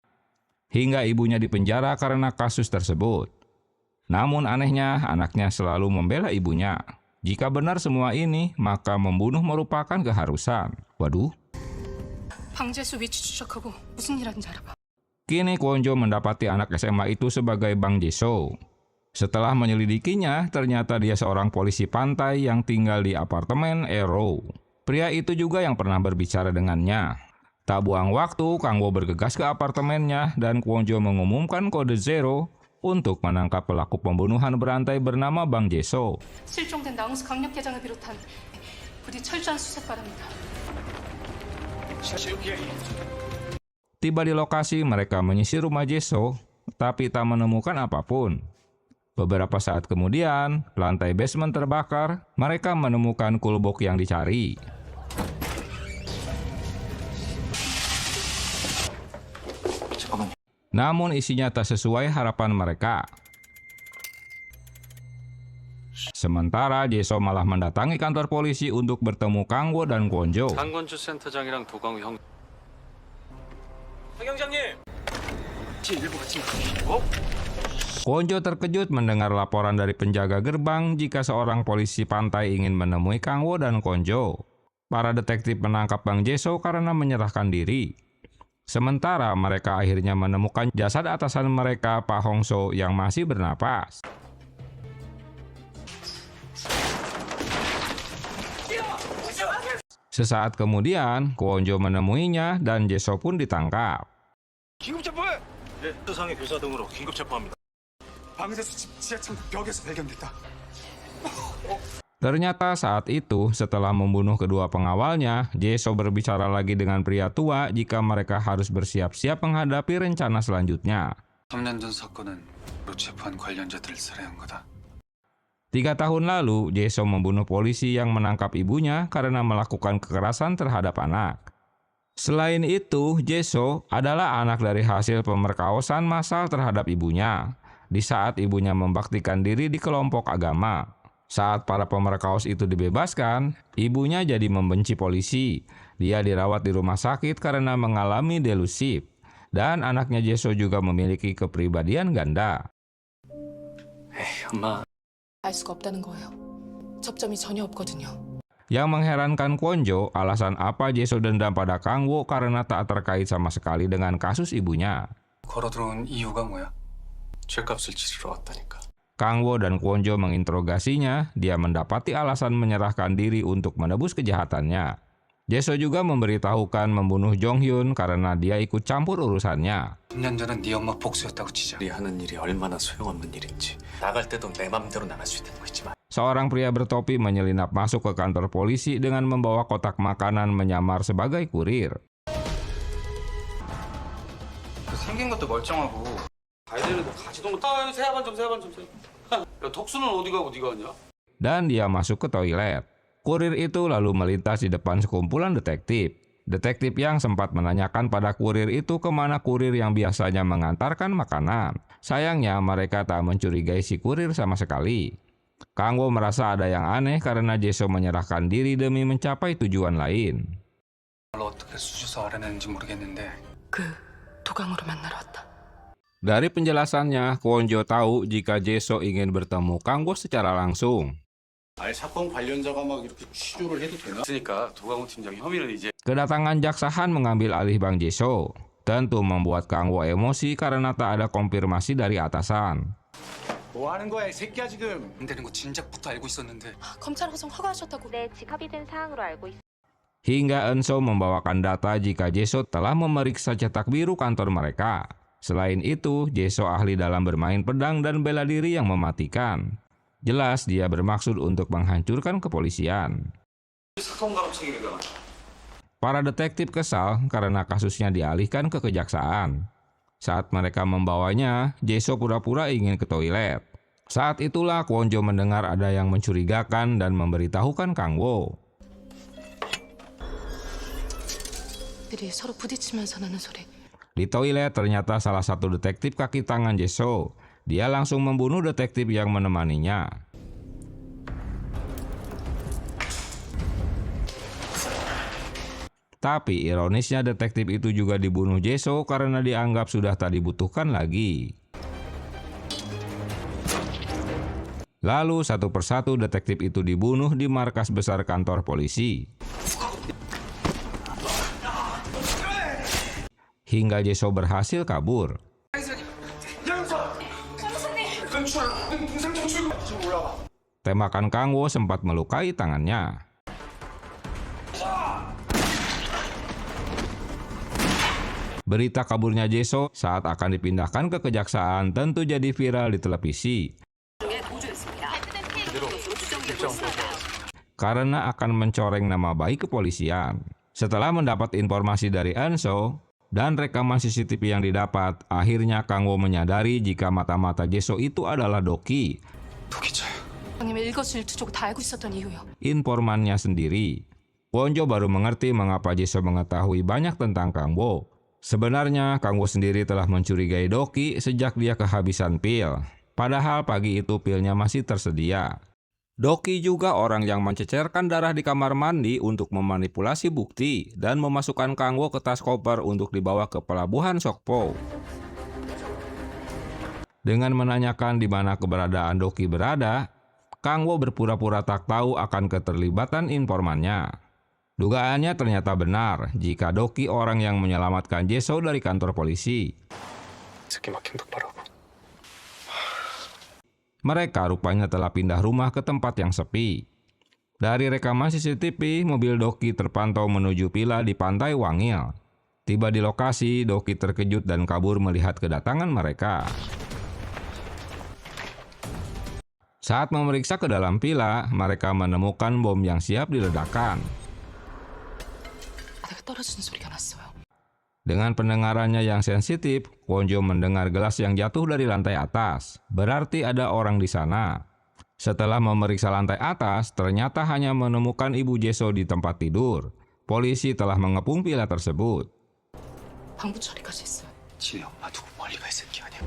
Hingga ibunya dipenjara karena kasus tersebut. Namun anehnya, anaknya selalu membela ibunya. Jika benar semua ini, maka membunuh merupakan keharusan. Waduh. 방재수 위치 추적하고 무슨 일 하는지 알아봐. Kini Kwon-jo mendapati anak SMA itu sebagai Bang Jae-soo. Setelah menyelidikinya, ternyata dia seorang polisi pantai yang tinggal di apartemen Arrow. Pria itu juga yang pernah berbicara dengannya. Tak buang waktu, Kang Wo bergegas ke apartemennya dan Kwon-jo mengumumkan kode zero untuk menangkap pelaku pembunuhan berantai bernama Bang Jae-soo. 실종된 나홍수 강력대장을 비롯한 부디 철저한 수색 바랍니다. Tiba di lokasi, mereka menyisir rumah Jae-soo, tapi tak menemukan apapun. Beberapa saat kemudian, lantai basement terbakar, mereka menemukan kulbok yang dicari. Namun isinya tak sesuai harapan mereka. Sementara Jae-soo malah mendatangi kantor polisi untuk bertemu Kang Wo dan Kwon-jo. 강건주 센터장이랑 도강우 형. 황경장님. Kwon-jo terkejut mendengar laporan dari penjaga gerbang jika seorang polisi pantai ingin menemui Kang Wo dan Kwon-jo. Para detektif menangkap Bang Jae-soo karena menyerahkan diri. Sementara mereka akhirnya menemukan jasad atasan mereka, Pak Hongso, yang masih bernapas. Sesaat kemudian, Kwon-jo menemuinya dan Jae-soo pun ditangkap. 긴급체포해! 네, 수상의 교사 등으로 긴급 체포합니다. 방재수 집 지하창고 벽에서 발견됐다. Ternyata saat itu, setelah membunuh kedua pengawalnya, Jae-soo berbicara lagi dengan pria tua jika mereka harus bersiap-siap menghadapi rencana selanjutnya. 3년 전 사건은 재판 관련자들을 살해한 거다. 3 tahun lalu, Jae-soo membunuh polisi yang menangkap ibunya karena melakukan kekerasan terhadap anak. Selain itu, Jae-soo adalah anak dari hasil pemerkosaan massal terhadap ibunya di saat ibunya membaktikan diri di kelompok agama. Saat para pemerkos itu dibebaskan, ibunya jadi membenci polisi. Dia dirawat di rumah sakit karena mengalami delusif. Dan anaknya Jae-soo juga memiliki kepribadian ganda. 엄마. 알 수가 없다는 거예요. 접점이 전혀 없거든요. Yang mengherankan Kwon-jo, alasan apa Jae-soo dendam pada Kang-wo karena tak terkait sama sekali dengan kasus ibunya. 걸어 들어온 이유가 뭐야? 죄값을 치르러 왔다니까. Kang-wo dan Kwon-jo menginterogasinya, dia mendapati alasan menyerahkan diri untuk menebus kejahatannya. Jae-soo juga memberitahukan membunuh Jong-hyun karena dia ikut campur urusannya. 3년 전은 네 엄마 복수였다고 치자. 우리 하는 일이 얼마나 소용없는 일인지. 나갈 때도 내 맘대로 나갈 수 있다는 거 잊지 마. Seorang pria bertopi menyelinap masuk ke kantor polisi dengan membawa kotak makanan menyamar sebagai kurir. 생긴 것도 멀쩡하고. 가야 되는데 가지도 못. 아, 세아반 좀. 야, 덕수는 어디 가고 네가 왔냐? Dan dia masuk ke toilet. Kurir itu lalu melintas di depan sekumpulan detektif. Detektif yang sempat menanyakan pada kurir itu kemana kurir yang biasanya mengantarkan makanan. Sayangnya mereka tak mencurigai si kurir sama sekali. Kang-wo merasa ada yang aneh karena Jae-soo menyerahkan diri demi mencapai tujuan lain. 뭘 어떻게 쑤셔서 알아내는지 모르겠는데. 그 도강으로 만나러 왔다. Dari penjelasannya, Kwon-jo tahu jika Jae-soo ingin bertemu Kang-wo secara langsung. 아예 사건 관련자가 막 이렇게 취조를 해도 되나? 그러니까 도강호 팀장이 혐의는 이제 Kedatangan Jaksa Han mengambil alih Bang Jae-soo. Tentu membuat Kang-wo emosi karena tak ada konfirmasi dari atasan. 뭐 하는 거야 이 새끼야 지금? 안 되는 거 진작부터 알고 있었는데. 검찰 허송 허가하셨다고. 네, 직합이 된 사항으로 알고 있습니다. Hingga Eun-soo membawakan data jika Jae-soo telah memeriksa cetak biru kantor mereka. Selain itu, Jae-soo ahli dalam bermain pedang dan bela diri yang mematikan. Jelas dia bermaksud untuk menghancurkan kepolisian. 사건 가로 책임이다. Para detektif kesal karena kasusnya dialihkan ke kejaksaan. Saat mereka membawanya, Jae-soo pura-pura ingin ke toilet. Saat itulah Kwon-jo mendengar ada yang mencurigakan dan memberitahukan Kang-wo. 들이 서로 부딪히면서 나는 소리. Di toilet ternyata salah satu detektif kaki tangan Jae-soo. Dia langsung membunuh detektif yang menemaninya. Tapi ironisnya detektif itu juga dibunuh Jae-soo karena dianggap sudah tak dibutuhkan lagi. Lalu satu persatu detektif itu dibunuh di markas besar kantor polisi. Hingga Jae-soo berhasil kabur. Tembakan Kang-wo sempat melukai tangannya. Berita kaburnya Jae-soo saat akan dipindahkan ke kejaksaan tentu jadi viral di televisi. Karena akan mencoreng nama baik kepolisian. Setelah mendapat informasi dari Eun-soo dan rekaman CCTV yang didapat, akhirnya Kang-wo menyadari jika mata-mata Jae-soo itu adalah Doki, 형님의 일거수일투족 다 알고 있었던 이유요. informannya sendiri. Kwon-jo baru mengerti mengapa Jae-soo mengetahui banyak tentang Kang-wo. Sebenarnya Kang-wo sendiri telah mencurigai Doki sejak dia kehabisan pil. Padahal pagi itu pilnya masih tersedia. Doki juga orang yang mencecerkan darah di kamar mandi untuk memanipulasi bukti dan memasukkan Kang-wo ke tas koper untuk dibawa ke pelabuhan Sokpo. Dengan menanyakan di mana keberadaan Doki berada, Kang-wo berpura-pura tak tahu akan keterlibatan informannya. Dugaannya ternyata benar jika Doki orang yang menyelamatkan Jae-soo dari kantor polisi. 새끼 막힌 똑바라고. Mereka rupanya telah pindah rumah ke tempat yang sepi. Dari rekaman CCTV, mobil Doki terpantau menuju villa di pantai Wangil. Tiba di lokasi, Doki terkejut dan kabur melihat kedatangan mereka. Saat memeriksa ke dalam villa, mereka menemukan bom yang siap diledakkan. 바닥에 떨어지는 소리가 났어요. Dengan pendengarannya yang sensitif, Kwon-jo mendengar gelas yang jatuh dari lantai atas. Berarti ada orang di sana. Setelah memeriksa lantai atas, ternyata hanya menemukan Ibu Jae-soo di tempat tidur. Polisi telah mengepung villa tersebut. 방부 처리까지 했어요. 지네 엄마 두고 멀리 갈 새끼 아니야.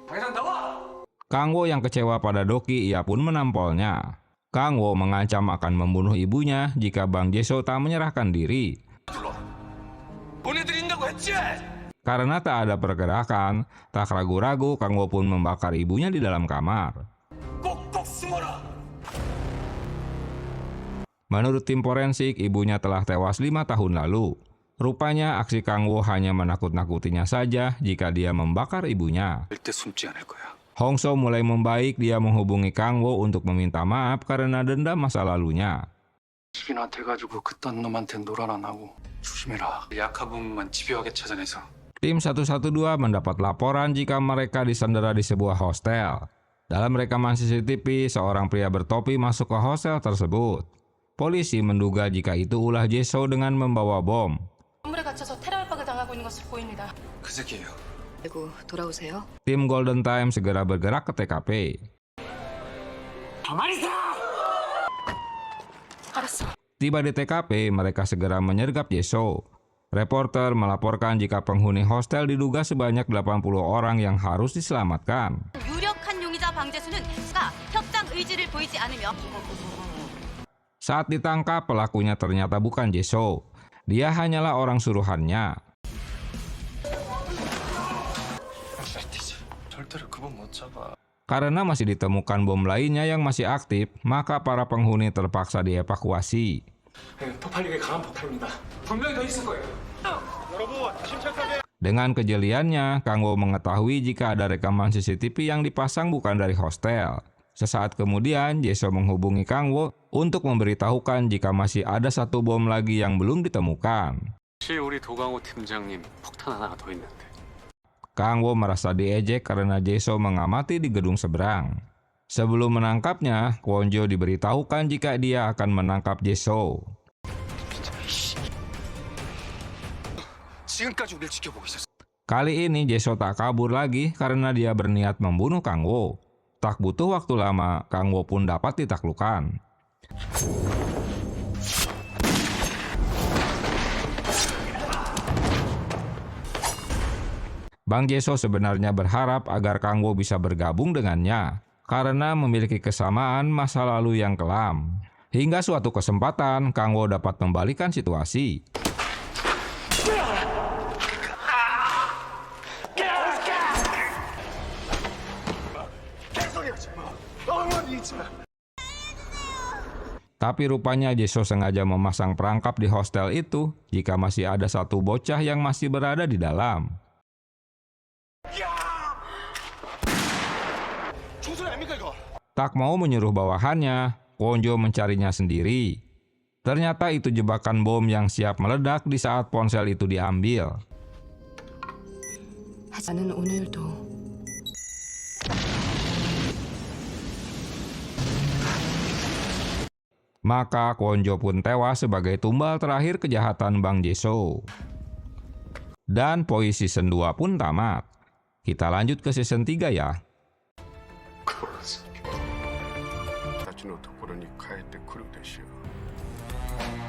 당장 나와! Kang Wo yang kecewa pada Doki, ia pun menampolnya. Kang Wo mengancam akan membunuh ibunya jika Bang Jae-soo tak menyerahkan diri. 보내드린다고 했지? Karena tak ada pergerakan, tak ragu-ragu Kang Wo pun membakar ibunya di dalam kamar. 꼭꼭 숨어라! Menurut tim forensik, ibunya telah tewas 5 tahun lalu. Rupanya aksi Kang Wo hanya menakut-nakutinya saja jika dia membakar ibunya. 절대 숨지 않을 거야. Hong-soo mulai membaik, dia menghubungi Kang Wo untuk meminta maaf karena dendam masa lalunya. 시기나 돼가지고 그딴 놈한테 놀아나 나고 조심해라. 약한 부분만 집요하게 찾아내서 Tim 112 mendapat laporan jika mereka disandera di sebuah hostel. Dalam rekaman CCTV, seorang pria bertopi masuk ke hostel tersebut. Polisi menduga jika itu ulah Jae-soo dengan membawa bom. 건물에 갇혀서 테러 협박을 당하고 있는 것으로 보입니다. 그 새끼예요. 그리고 돌아오세요. Tim Golden Time segera bergerak ke TKP. 알았어. Tiba di TKP, mereka segera menyergap Jae-soo. Reporter melaporkan jika penghuni hostel diduga sebanyak 80 orang yang harus diselamatkan. 유력한 용의자 방재수는 협상 의지를 보이지 않으며 Saat ditangkap, pelakunya ternyata bukan Jae-soo. Dia hanyalah orang suruhannya. 절대로 그분 못 잡아. Karena masih ditemukan bom lainnya yang masih aktif, maka para penghuni terpaksa dievakuasi. 폭발력이 강한 폭탄입니다. 분명히 더 있을 거예요. Dengan kejeliannya, Kang Wo mengetahui jika ada rekaman CCTV yang dipasang bukan dari hostel. Sesaat kemudian, Jae-soo menghubungi Kang Wo untuk memberitahukan jika masih ada satu bom lagi yang belum ditemukan. 혹시 우리 도강호 팀장님 폭탄 하나가 더 있는데. Kang Wo merasa diejek karena Jae-soo mengamati di gedung seberang. Sebelum menangkapnya, Kwon-jo diberitahukan jika dia akan menangkap Jae-soo. 지금까지 우릴 지켜보고 있었어. Kali ini Jae-soo tak kabur lagi karena dia berniat membunuh Kang Wo. Tak butuh waktu lama, Kang Wo pun dapat ditaklukkan. Bang Jae-soo sebenarnya berharap agar Kang Wo bisa bergabung dengannya, karena memiliki kesamaan masa lalu yang kelam. Hingga suatu kesempatan, Kang Wo dapat membalikan situasi. Tapi rupanya Jae-soo sengaja memasang perangkap di hostel itu jika masih ada satu bocah yang masih berada di dalam. Tak mau menyuruh bawahannya, Kwon-jo mencarinya sendiri. Ternyata itu jebakan bom yang siap meledak di saat ponsel itu diambil. 나는 오늘도 Maka Kwon-jo pun tewas sebagai tumbal terakhir kejahatan Bang Jae-soo. Dan Poi Season 2 pun tamat. Kita lanjut ke Season 3 ya. たちのところに帰ってくるでしょう。